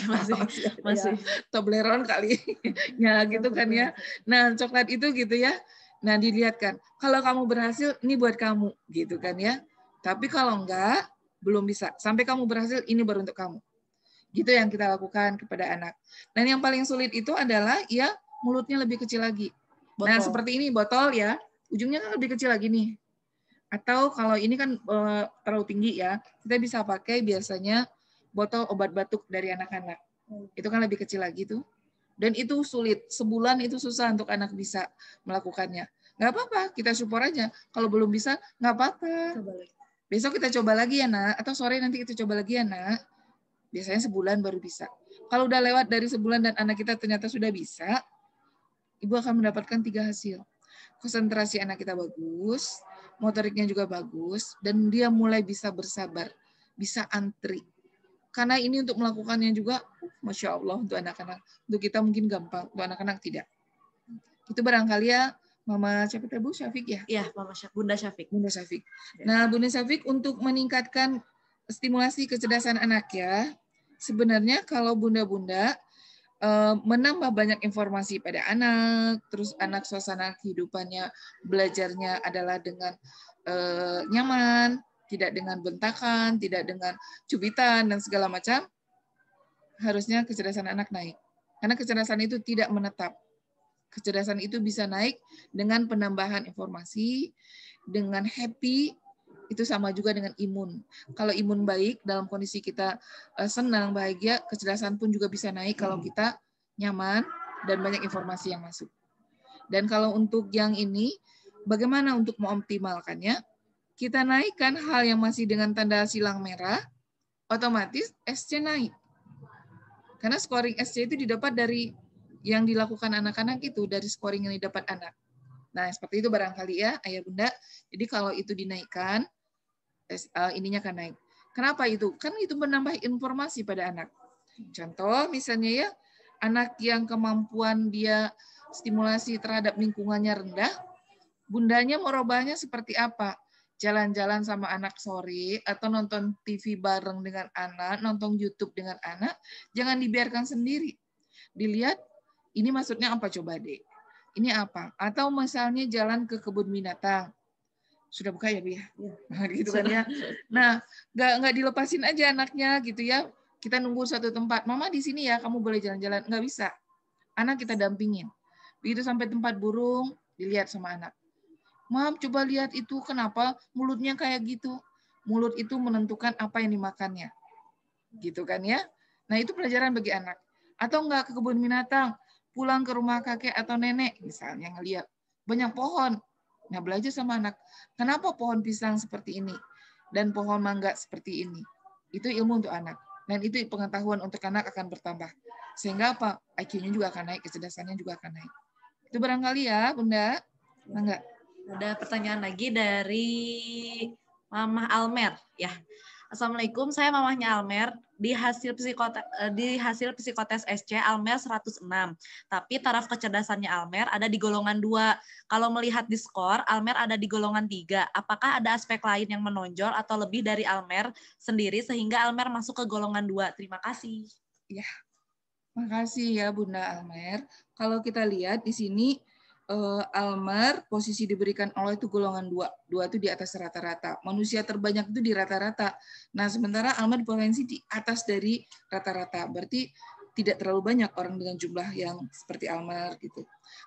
Toblerone kali. Ya gitu kan ya. Nah coklat itu gitu ya. Nah dilihatkan. Kalau kamu berhasil, ini buat kamu. Gitu kan ya. Tapi kalau enggak, belum bisa. Sampai kamu berhasil, ini baru untuk kamu. Gitu yang kita lakukan kepada anak. Dan yang paling sulit itu adalah ya mulutnya lebih kecil lagi. Botol. Nah seperti ini botol ya. Ujungnya kan lebih kecil lagi nih. Atau kalau ini kan terlalu tinggi ya, kita bisa pakai biasanya botol obat batuk dari anak-anak. Itu kan lebih kecil lagi tuh. Dan itu sulit. Sebulan itu susah untuk anak bisa melakukannya. Nggak apa-apa, kita support aja. Kalau belum bisa, nggak apa-apa. Besok kita coba lagi ya nak, atau sore nanti kita coba lagi ya nak. Biasanya sebulan baru bisa. Kalau udah lewat dari sebulan dan anak kita ternyata sudah bisa, ibu akan mendapatkan 3 hasil. Konsentrasi anak kita bagus, motoriknya juga bagus, dan dia mulai bisa bersabar, bisa antri. Karena ini untuk melakukannya juga, Masya Allah, untuk anak-anak. Untuk kita mungkin gampang, untuk anak-anak tidak. Itu barangkali ya, Mama siapa Bu? Syafiq ya? Iya, Bunda Syafiq. Bunda Syafiq. Nah, Bunda Syafiq untuk meningkatkan stimulasi kecerdasan anak ya, sebenarnya kalau bunda-bunda menambah banyak informasi pada anak, terus anak suasana kehidupannya, belajarnya adalah dengan nyaman, tidak dengan bentakan, tidak dengan cubitan, dan segala macam, harusnya kecerdasan anak naik. Karena kecerdasan itu tidak menetap. Kecerdasan itu bisa naik dengan penambahan informasi, dengan happy, itu sama juga dengan imun. Kalau imun baik, dalam kondisi kita senang, bahagia, kecerdasan pun juga bisa naik kalau kita nyaman dan banyak informasi yang masuk. Dan kalau untuk yang ini, bagaimana untuk mengoptimalkannya? Kita naikkan hal yang masih dengan tanda silang merah, otomatis SC naik. Karena scoring SC itu didapat dari yang dilakukan anak-anak itu, dari scoring yang didapat anak. Nah, seperti itu barangkali ya, Ayah Bunda. Jadi kalau itu dinaikkan, ininya akan naik. Kenapa itu? Kan itu menambah informasi pada anak. Contoh misalnya ya, anak yang kemampuan dia stimulasi terhadap lingkungannya rendah, bundanya merubahnya seperti apa? Jalan-jalan sama anak sore, atau nonton TV bareng dengan anak, nonton YouTube dengan anak, jangan dibiarkan sendiri. Dilihat, ini maksudnya apa coba deh? Ini apa? Atau misalnya jalan ke kebun binatang. Sudah buka ya, Bu ya? Nah, gitu kan ya. Nah, nggak dilepasin aja anaknya gitu ya. kita nunggu satu tempat, mama di sini ya, kamu boleh jalan-jalan. Nggak bisa. Anak kita dampingin. Begitu sampai tempat burung, dilihat sama anak. Mam, coba lihat itu, kenapa mulutnya kayak gitu? Mulut itu menentukan apa yang dimakannya. Gitu kan ya. Nah, itu pelajaran bagi anak. Atau enggak ke kebun binatang, pulang ke rumah kakek atau nenek, misalnya ngelihat banyak pohon. Nah, belajar sama anak, kenapa pohon pisang seperti ini dan pohon mangga seperti ini? Itu ilmu untuk anak. Dan itu pengetahuan untuk anak akan bertambah. Sehingga apa? IQ-nya juga akan naik, kecerdasannya juga akan naik. Itu barangkali ya, Bunda. Enggak. Ada pertanyaan lagi dari Mamah Almer ya. Assalamualaikum, saya mamahnya Almer. Di hasil psikotes SC Almer 106. Tapi taraf kecerdasannya Almer ada di golongan 2. Kalau melihat di skor, Almer ada di golongan 3. Apakah ada aspek lain yang menonjol atau lebih dari Almer sendiri sehingga Almer masuk ke golongan 2? Terima kasih. Ya. Makasih ya Bunda Almer. Kalau kita lihat di sini Almer posisi diberikan Allah itu golongan 2. 2 itu di atas rata-rata. Manusia terbanyak itu di rata-rata. Nah, sementara Almer potensi di atas dari rata-rata. Berarti tidak terlalu banyak orang dengan jumlah yang seperti Almer gitu.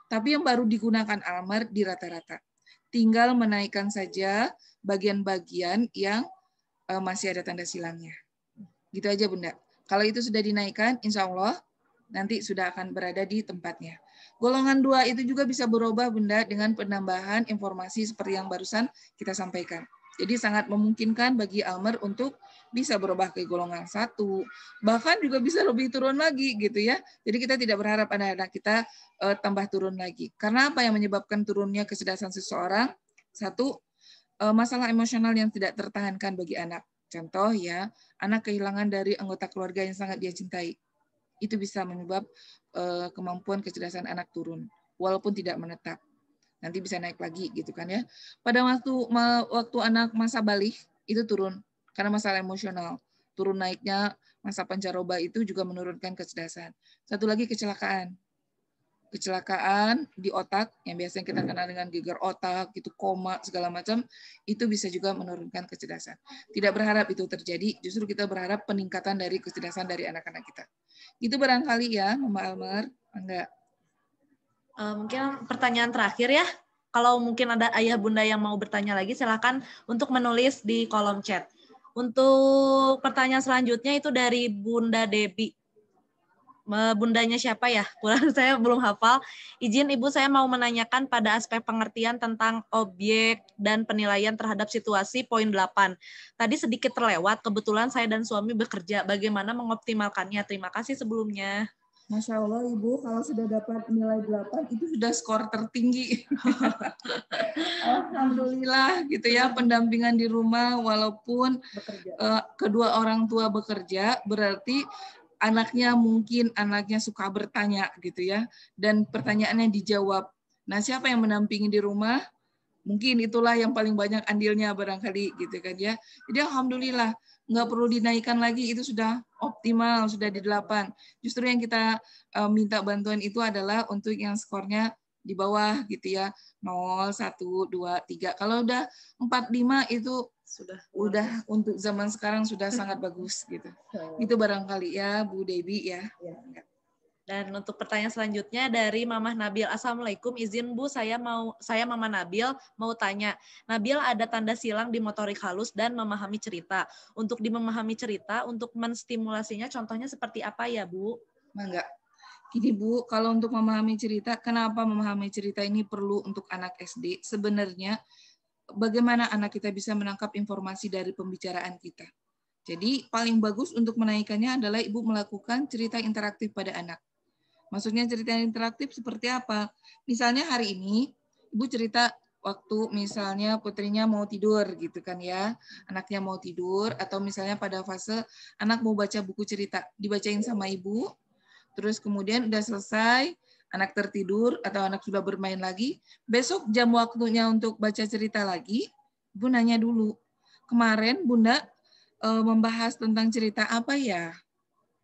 Tapi yang baru digunakan Almer di rata-rata. Tinggal menaikkan saja bagian-bagian yang masih ada tanda silangnya. Gitu aja Bunda. Kalau itu sudah dinaikkan, insya Allah nanti sudah akan berada di tempatnya. Golongan 2 itu juga bisa berubah Bunda dengan penambahan informasi seperti yang barusan kita sampaikan. Jadi sangat memungkinkan bagi Almer untuk bisa berubah ke golongan 1, bahkan juga bisa lebih turun lagi gitu ya. Jadi kita tidak berharap anak-anak kita tambah turun lagi. Karena apa yang menyebabkan turunnya kecerdasan seseorang? 1, masalah emosional yang tidak tertahankan bagi anak. Contoh ya, anak kehilangan dari anggota keluarga yang sangat dia cintai. Itu bisa menyebab kemampuan kecerdasan anak turun, walaupun tidak menetap. Nanti bisa naik lagi gitu kan ya. Pada waktu anak masa balik itu turun karena masalah emosional. Turun naiknya masa pancaroba itu juga menurunkan kecerdasan. Satu lagi kecelakaan. Kecelakaan di otak yang biasanya kita kenal dengan gegar otak, gitu koma segala macam, itu bisa juga menurunkan kecerdasan. Tidak berharap itu terjadi, justru kita berharap peningkatan dari kecerdasan dari anak-anak kita. Itu barangkali ya, Mama Almer. Enggak. Mungkin pertanyaan terakhir ya. Kalau mungkin ada ayah bunda yang mau bertanya lagi, silakan untuk menulis di kolom chat. Untuk pertanyaan selanjutnya itu dari Bunda Debi. Bundanya siapa ya? Saya belum hafal. Izin Ibu, saya mau menanyakan pada aspek pengertian tentang objek dan penilaian terhadap situasi poin 8. Tadi sedikit terlewat, kebetulan saya dan suami bekerja. Bagaimana mengoptimalkannya? Terima kasih sebelumnya. Masya Allah Ibu, kalau sudah dapat nilai 8 itu sudah skor tertinggi. Alhamdulillah gitu ya, pendampingan di rumah walaupun kedua orang tua bekerja, berarti anaknya suka bertanya gitu ya, dan pertanyaannya dijawab. Nah, siapa yang mendampingi di rumah? Mungkin itulah yang paling banyak andilnya barangkali gitu kan ya. Jadi alhamdulillah nggak perlu dinaikkan lagi, itu sudah optimal, sudah di 8. Justru yang kita minta bantuan itu adalah untuk yang skornya di bawah gitu ya, 0, 1, 2, 3. Kalau udah 4, 5 itu udah untuk zaman sekarang sudah sangat bagus gitu. Itu barangkali ya Bu Dewi ya. Dan untuk pertanyaan selanjutnya dari Mamah Nabil. Assalamualaikum, izin Bu, saya Mama Nabil mau tanya. Nabil ada tanda silang di motorik halus dan memahami cerita. Untuk di memahami cerita, untuk menstimulasinya contohnya seperti apa ya Bu? Enggak. Gini Bu, kalau untuk memahami cerita, kenapa memahami cerita ini perlu untuk anak SD? Sebenarnya bagaimana anak kita bisa menangkap informasi dari pembicaraan kita. Jadi paling bagus untuk menaikkannya adalah Ibu melakukan cerita interaktif pada anak. Maksudnya cerita interaktif seperti apa? Misalnya hari ini Ibu cerita waktu misalnya putrinya mau tidur gitu kan ya. Anaknya mau tidur atau misalnya pada fase anak mau baca buku cerita, dibacain sama Ibu. Terus kemudian udah selesai, anak tertidur atau anak sudah bermain lagi, besok jam waktunya untuk baca cerita lagi, Ibu nanya dulu. Kemarin Bunda membahas tentang cerita apa ya?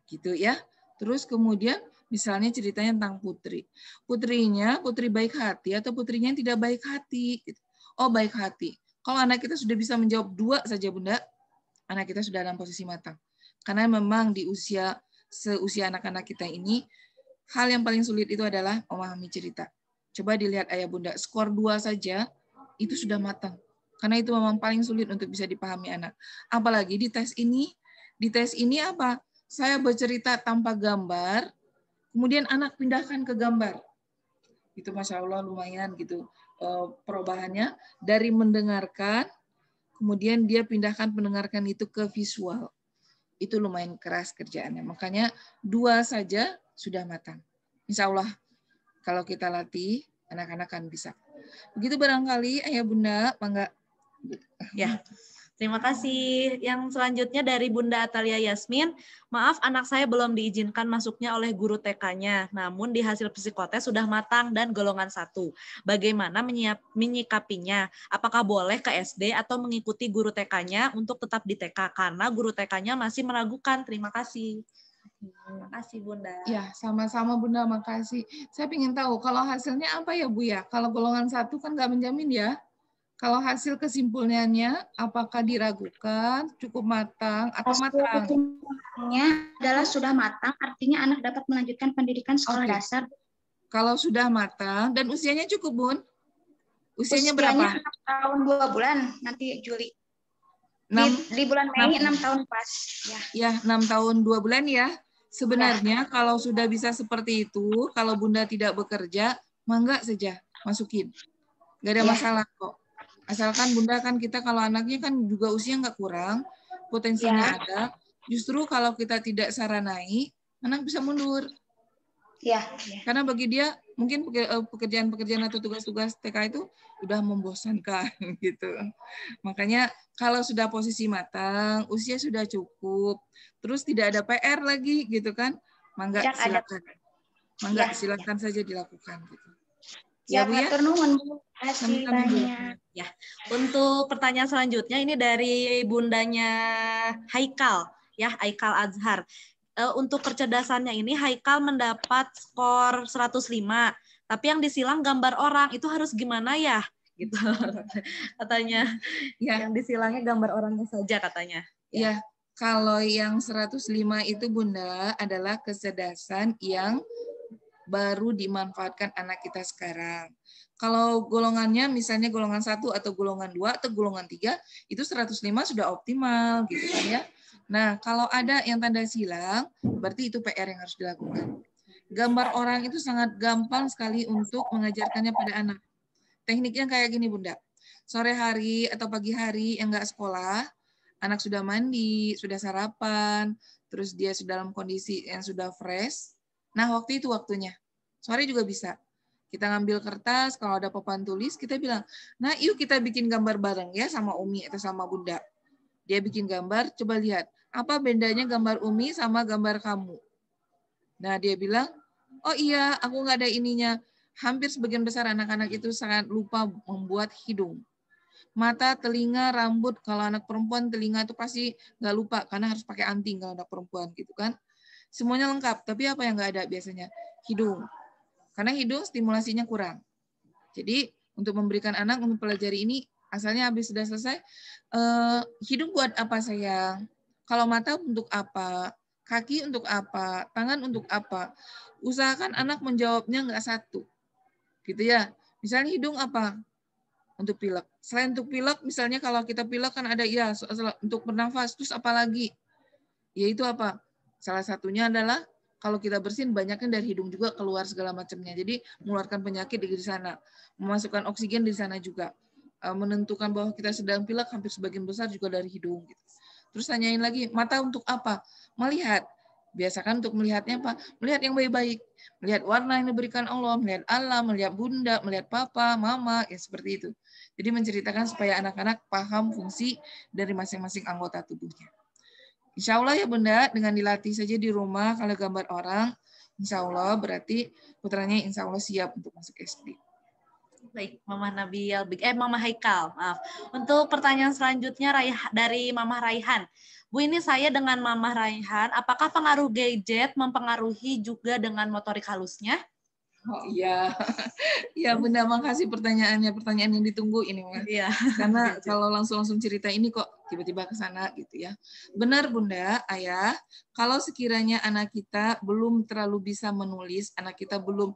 Gitu ya. Terus kemudian misalnya ceritanya tentang putri. Putri baik hati atau putrinya yang tidak baik hati? Oh, baik hati. Kalau anak kita sudah bisa menjawab 2 saja Bunda, anak kita sudah dalam posisi matang. Karena memang di seusia anak-anak kita ini, hal yang paling sulit itu adalah memahami cerita. Coba dilihat ayah bunda, skor 2 saja itu sudah matang. Karena itu memang paling sulit untuk bisa dipahami anak. Apalagi di tes ini apa? Saya bercerita tanpa gambar, kemudian anak pindahkan ke gambar. Itu Masya Allah lumayan gitu perubahannya. Dari mendengarkan, kemudian dia pindahkan mendengarkan itu ke visual. Itu lumayan keras kerjaannya. Makanya 2 saja sudah matang. Insya Allah kalau kita latih, anak-anak kan bisa. Begitu barangkali ayah bunda, bangga. Ya, terima kasih. Yang selanjutnya dari Bunda Atalia Yasmin, maaf anak saya belum diizinkan masuknya oleh guru TK-nya, namun di hasil psikotes sudah matang dan golongan 1. Bagaimana menyikapinya? Apakah boleh ke SD atau mengikuti guru TK-nya untuk tetap di TK? Karena guru TK-nya masih meragukan. Terima kasih. Terima kasih Bunda. Ya, sama-sama Bunda, makasih. Saya ingin tahu kalau hasilnya apa ya Bu ya? Kalau golongan 1 kan nggak menjamin ya. Kalau hasil kesimpulannya apakah diragukan, cukup matang atau matang? Kesimpulannya adalah sudah matang, artinya anak dapat melanjutkan pendidikan sekolah dasar. Kalau sudah matang dan usianya cukup Bun? Usianya berapa? 6 tahun 2 bulan nanti Juli. Di bulan Mei 6 tahun pas. Ya, 6 tahun 2 bulan ya. Sebenarnya kalau sudah bisa seperti itu, kalau Bunda tidak bekerja, mangga saja masukin. Nggak ada masalah kok. Asalkan Bunda kan kita kalau anaknya kan juga usia nggak kurang, potensinya ada. Justru kalau kita tidak saranai, anak bisa mundur. Karena bagi dia mungkin pekerjaan-pekerjaan atau tugas-tugas TK itu udah membosankan gitu. Makanya kalau sudah posisi matang, usia sudah cukup, terus tidak ada PR lagi gitu kan, mangga silakan. Mangga silakan saja dilakukan gitu. Ya, Bu ya. Ya, untuk pertanyaan selanjutnya ini dari bundanya Haikal, ya Haikal Azhar. Untuk kecerdasannya ini Haikal mendapat skor 105, tapi yang disilang gambar orang, itu harus gimana ya? Gitu katanya. Ya. Yang disilangnya gambar orangnya saja katanya. Ya, kalau yang 105 itu Bunda adalah kecerdasan yang baru dimanfaatkan anak kita sekarang. Kalau golongannya misalnya golongan 1 atau golongan 2 atau golongan 3, itu 105 sudah optimal gitu kan ya. Nah, kalau ada yang tanda silang, berarti itu PR yang harus dilakukan. Gambar orang itu sangat gampang sekali untuk mengajarkannya pada anak. Tekniknya kayak gini, Bunda. Sore hari atau pagi hari yang nggak sekolah, anak sudah mandi, sudah sarapan, terus dia sudah dalam kondisi yang sudah fresh. Nah, waktu itu waktunya. Sore juga bisa. Kita ngambil kertas, kalau ada papan tulis, kita bilang, nah yuk kita bikin gambar bareng ya sama Umi atau sama Bunda. Dia bikin gambar, coba lihat. Apa bedanya gambar Umi sama gambar kamu? Nah, dia bilang, oh iya, aku nggak ada ininya. Hampir sebagian besar anak-anak itu sangat lupa membuat hidung. Mata, telinga, rambut, kalau anak perempuan telinga itu pasti nggak lupa, karena harus pakai anting kalau anak perempuan gitu kan. Semuanya lengkap, tapi apa yang nggak ada biasanya? Hidung. Karena hidung stimulasinya kurang. Jadi, untuk memberikan anak mempelajari ini, asalnya habis sudah selesai, hidung buat apa sayang? Kalau mata untuk apa? Kaki untuk apa? Tangan untuk apa? Usahakan anak menjawabnya nggak satu. Gitu ya. Misalnya hidung apa? Untuk pilek. Selain untuk pilek, misalnya kalau kita pilek kan ada ya untuk bernafas, terus apa lagi? Yaitu apa? Salah satunya adalah kalau kita bersin banyaknya dari hidung juga keluar segala macamnya. Jadi mengeluarkan penyakit di sana, memasukkan oksigen di sana juga. Menentukan bahwa kita sedang pilek hampir sebagian besar juga dari hidung. Gitu. Terus tanyain lagi, mata untuk apa? Melihat. Biasakan untuk melihatnya apa? Melihat yang baik-baik. Melihat warna yang diberikan Allah, melihat Allah, melihat bunda, melihat papa, mama, ya seperti itu. Jadi menceritakan supaya anak-anak paham fungsi dari masing-masing anggota tubuhnya. Insya Allah ya Bunda, dengan dilatih saja di rumah, kalau gambar orang, insya Allah berarti putranya insya Allah siap untuk masuk SD. Baik, Mama Nabil, Mama Haikal, maaf. Untuk pertanyaan selanjutnya dari Mama Raihan. Bu, ini saya dengan Mama Raihan, apakah pengaruh gadget mempengaruhi juga dengan motorik halusnya? Oh iya, ya Bunda, makasih pertanyaannya, pertanyaan yang ditunggu ini, Mas. Iya. Karena kalau langsung cerita ini kok tiba-tiba ke sana gitu ya. Benar Bunda, Ayah, kalau sekiranya anak kita belum terlalu bisa menulis, anak kita belum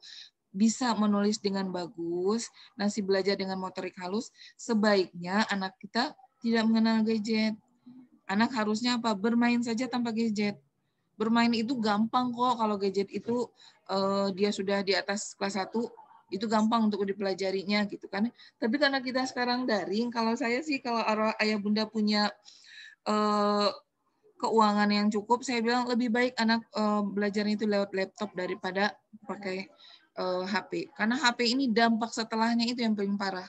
bisa menulis dengan bagus, masih belajar dengan motorik halus, sebaiknya anak kita tidak mengenal gadget. Anak harusnya apa? Bermain saja tanpa gadget. Bermain itu gampang kok, kalau gadget itu dia sudah di atas kelas 1, itu gampang untuk dipelajarinya gitu kan. Tapi karena kita sekarang daring, kalau saya sih kalau ayah bunda punya keuangan yang cukup, saya bilang lebih baik anak belajarnya itu lewat laptop daripada pakai HP. Karena HP ini dampak setelahnya itu yang paling parah.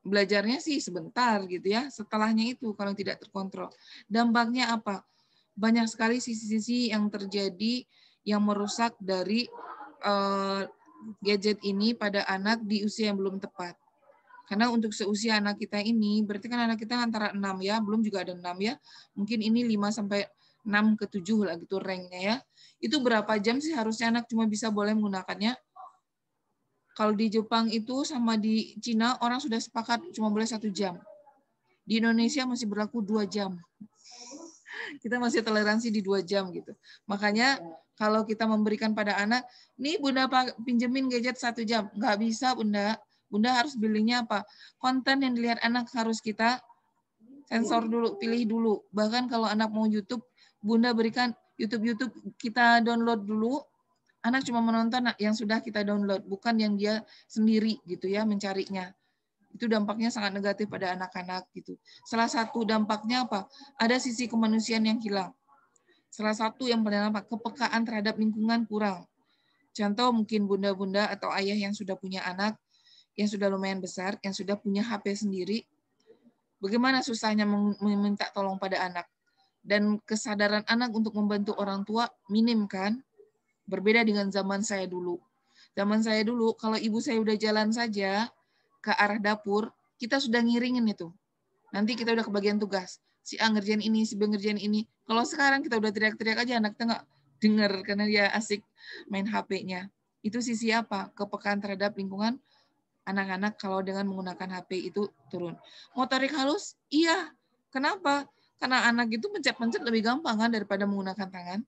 Belajarnya sih sebentar gitu ya, setelahnya itu kalau tidak terkontrol. Dampaknya apa? Banyak sekali sisi-sisi yang terjadi yang merusak dari gadget ini pada anak di usia yang belum tepat. Karena untuk seusia anak kita ini, berarti kan anak kita antara 6 ya, belum juga ada 6 ya. Mungkin ini 5 sampai 6 ke 7 lah gitu ranknya ya. Itu berapa jam sih harusnya anak cuma bisa boleh menggunakannya? Kalau di Jepang itu sama di Cina orang sudah sepakat cuma boleh 1 jam. Di Indonesia masih berlaku 2 jam. Kita masih toleransi di 2 jam gitu. Makanya kalau kita memberikan pada anak, nih Bunda pinjemin gadget 1 jam. Nggak bisa Bunda. Bunda harus belinya apa? Konten yang dilihat anak harus kita sensor dulu, pilih dulu. Bahkan kalau anak mau YouTube, Bunda berikan YouTube kita download dulu. Anak cuma menonton yang sudah kita download, bukan yang dia sendiri gitu ya mencarinya. Itu dampaknya sangat negatif pada anak-anak gitu. Salah satu dampaknya apa? Ada sisi kemanusiaan yang hilang. Salah satu yang paling apa? Kepekaan terhadap lingkungan kurang. Contoh mungkin bunda-bunda atau ayah yang sudah punya anak, yang sudah lumayan besar, yang sudah punya HP sendiri, bagaimana susahnya meminta tolong pada anak. Dan kesadaran anak untuk membantu orang tua minim kan? Berbeda dengan zaman saya dulu. Zaman saya dulu, kalau ibu saya udah jalan saja ke arah dapur, kita sudah ngiringin itu. Nanti kita udah kebagian tugas. Si A ngerjain ini, si B ngerjain ini. Kalau sekarang kita udah teriak-teriak aja, anak kita nggak dengar karena dia asik main HP-nya. Itu sisi apa? Kepekaan terhadap lingkungan anak-anak kalau dengan menggunakan HP itu turun. Motorik halus? Iya. Kenapa? Karena anak itu pencet-pencet lebih gampang kan daripada menggunakan tangan.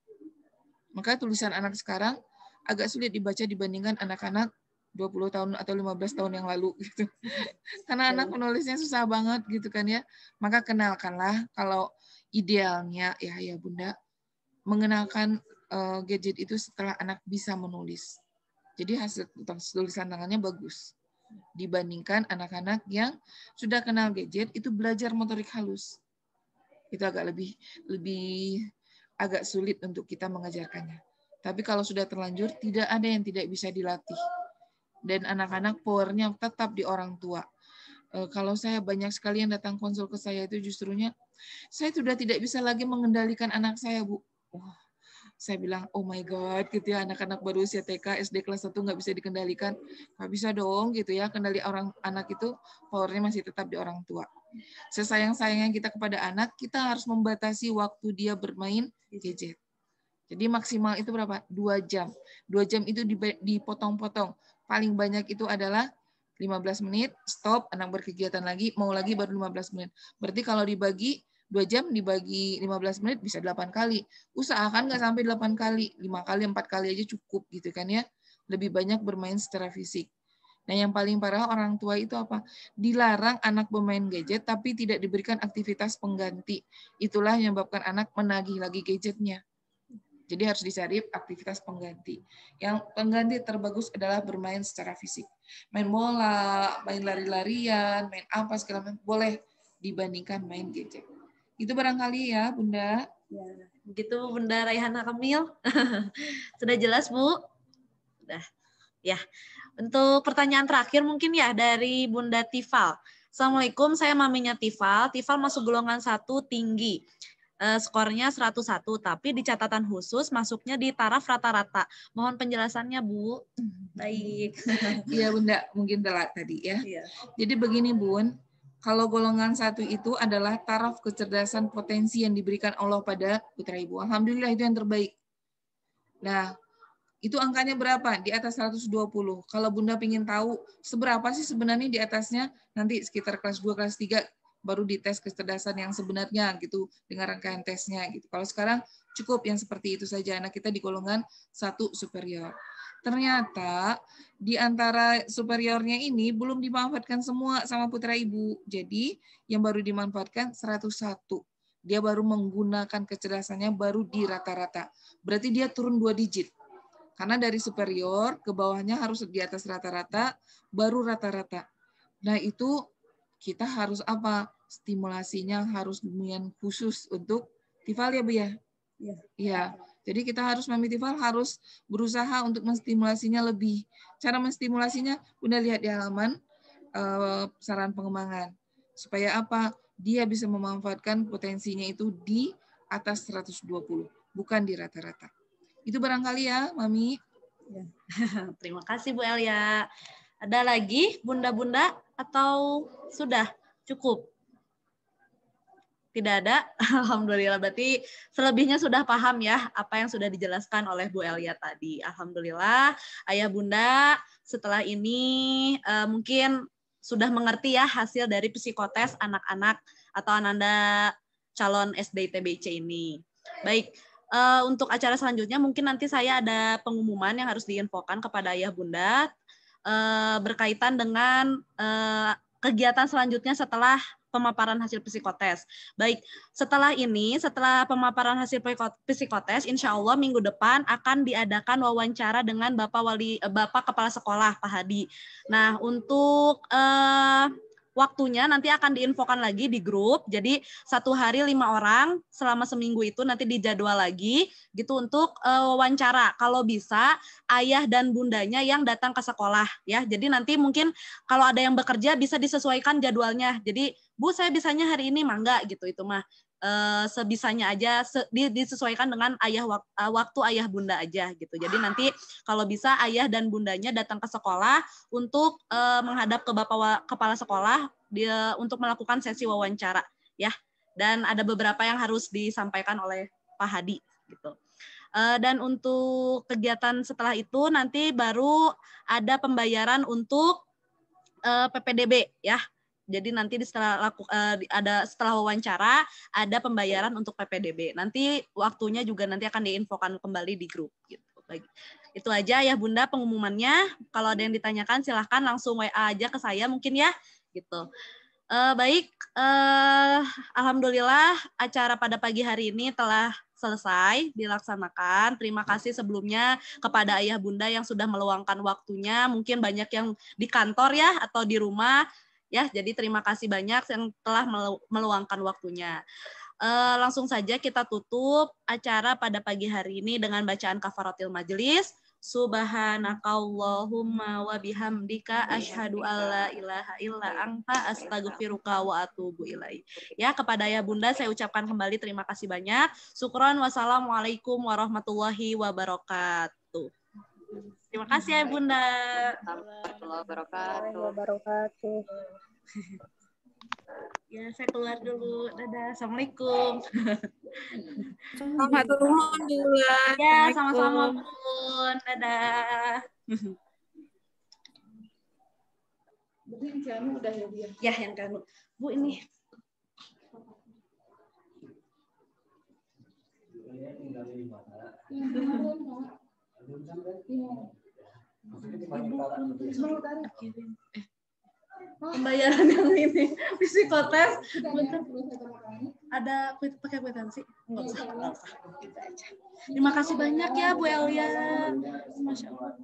Maka tulisan anak sekarang agak sulit dibaca dibandingkan anak-anak 20 tahun atau 15 tahun yang lalu gitu. Karena anak menulisnya susah banget gitu kan ya. Maka kenalkanlah kalau idealnya ya Bunda mengenalkan gadget itu setelah anak bisa menulis. Jadi hasil tulisan tangannya bagus dibandingkan anak-anak yang sudah kenal gadget itu belajar motorik halus. Itu agak lebih agak sulit untuk kita mengajarkannya. Tapi kalau sudah terlanjur, tidak ada yang tidak bisa dilatih. Dan anak-anak powernya tetap di orang tua. Kalau saya banyak sekali yang datang konsul ke saya itu justrunya, saya sudah tidak bisa lagi mengendalikan anak saya, Bu. Saya bilang, oh my God, gitu ya, anak-anak baru usia TK, SD kelas 1 nggak bisa dikendalikan. Nggak bisa dong, gitu ya, kendali orang anak itu, powernya masih tetap di orang tua. Sesayang-sayangnya kita kepada anak, kita harus membatasi waktu dia bermain gadget. Jadi maksimal itu berapa? 2 jam. 2 jam itu dipotong-potong. Paling banyak itu adalah 15 menit, stop, anak berkegiatan lagi, mau lagi baru 15 menit. Berarti kalau dibagi 2 jam dibagi 15 menit bisa 8 kali. Usahakan nggak sampai 8 kali, 5 kali, 4 kali aja cukup gitu kan ya. Lebih banyak bermain secara fisik. Nah yang paling parah orang tua itu apa? Dilarang anak bermain gadget tapi tidak diberikan aktivitas pengganti. Itulah yang menyebabkan anak menagih lagi gadgetnya. Jadi harus dicari aktivitas pengganti. Yang pengganti terbagus adalah bermain secara fisik. Main bola, main lari-larian, main apa segala macam boleh dibandingkan main gadget. Itu barangkali ya, Bunda. Ya, begitu Bunda Raihana Kamil. Sudah jelas, Bu? Sudah. Ya. Untuk pertanyaan terakhir mungkin ya dari Bunda Tifal. Assalamualaikum, saya maminya Tifal. Tifal masuk golongan 1 tinggi. Skornya 101, tapi di catatan khusus masuknya di taraf rata-rata. Mohon penjelasannya, Bu. Baik. Iya, Bunda, mungkin telat tadi ya. Iya. Jadi begini, Bun. Kalau golongan 1 itu adalah taraf kecerdasan potensi yang diberikan Allah pada putra Ibu. Alhamdulillah itu yang terbaik. Nah, itu angkanya berapa? Di atas 120. Kalau Bunda ingin tahu seberapa sih sebenarnya di atasnya, nanti sekitar kelas 2, kelas 3 baru dites kecerdasan yang sebenarnya gitu dengan rangkaian tesnya gitu. Kalau sekarang cukup yang seperti itu saja, anak kita di golongan 1 superior. Ternyata di antara superiornya ini belum dimanfaatkan semua sama putra ibu. Jadi yang baru dimanfaatkan 101. Dia baru menggunakan kecerdasannya baru di rata-rata. Berarti dia turun 2 digit. Karena dari superior ke bawahnya harus di atas rata-rata, baru rata-rata. Nah itu kita harus apa? Stimulasinya harus lumayan khusus untuk TIFAL ya Bu ya? Iya. Jadi kita harus Mami TIFAL harus berusaha untuk menstimulasinya lebih. Cara menstimulasinya Bunda lihat di halaman saran pengembangan. Supaya apa? Dia bisa memanfaatkan potensinya itu di atas 120, bukan di rata-rata. Itu barangkali ya, Mami. Ya. Terima kasih Bu Elia. Ada lagi bunda-bunda atau sudah cukup? Tidak ada? Alhamdulillah. Berarti selebihnya sudah paham ya apa yang sudah dijelaskan oleh Bu Elia tadi. Alhamdulillah. Ayah bunda setelah ini mungkin sudah mengerti ya hasil dari psikotes anak-anak atau ananda calon SD TBC ini. Baik. Untuk acara selanjutnya mungkin nanti saya ada pengumuman yang harus diinfokan kepada ayah bunda berkaitan dengan kegiatan selanjutnya setelah pemaparan hasil psikotes. Baik, setelah ini, setelah pemaparan hasil psikotes, insya Allah minggu depan akan diadakan wawancara dengan Bapak Kepala Sekolah Pak Hadi. Nah, untuk waktunya nanti akan diinfokan lagi di grup. Jadi 1 hari 5 orang selama seminggu itu nanti dijadwal lagi gitu untuk wawancara. Kalau bisa ayah dan bundanya yang datang ke sekolah ya. Jadi nanti mungkin kalau ada yang bekerja bisa disesuaikan jadwalnya. Jadi Bu saya bisanya hari ini mangga gitu itu mah. Sebisanya aja disesuaikan dengan waktu ayah bunda aja gitu. Jadi nanti kalau bisa ayah dan bundanya datang ke sekolah untuk menghadap ke Bapak Kepala Sekolah untuk melakukan sesi wawancara ya. Dan ada beberapa yang harus disampaikan oleh Pak Hadi gitu. Dan untuk kegiatan setelah itu nanti baru ada pembayaran untuk PPDB ya. Jadi nanti setelah wawancara ada pembayaran untuk PPDB. Nanti waktunya juga nanti akan diinfokan kembali di grup gitu. Baik. Itu aja ya Bunda pengumumannya. Kalau ada yang ditanyakan silahkan langsung WA aja ke saya mungkin ya gitu. Baik, alhamdulillah acara pada pagi hari ini telah selesai dilaksanakan. Terima kasih sebelumnya kepada ayah bunda yang sudah meluangkan waktunya. Mungkin banyak yang di kantor ya atau di rumah. Ya, jadi terima kasih banyak yang telah meluangkan waktunya. Langsung saja kita tutup acara pada pagi hari ini dengan bacaan kafaratil majelis. Subhanakallahumma wa bihamdika asyhadu alla ilaha illa anta astaghfiruka wa atubu ilaik. Ya, kepada ayah bunda saya ucapkan kembali terima kasih banyak. Syukron, wassalamualaikum warahmatullahi wabarakatuh. Terima kasih ya Bunda. Warahmatullahi wabarakatuh. Ya, saya keluar dulu. Dadah. Assalamualaikum. Selamat Alhamdulillah. Ya, sama-sama Bun. Dadah. Berarti yang Cianu udah ya Bu ya? Ya, yang Cianu. Bu ini. Pembayaran yang ini psikotes ada pakai kwitansi enggak usah. Terima kasih banyak ya Bu Elia, Masya Allah.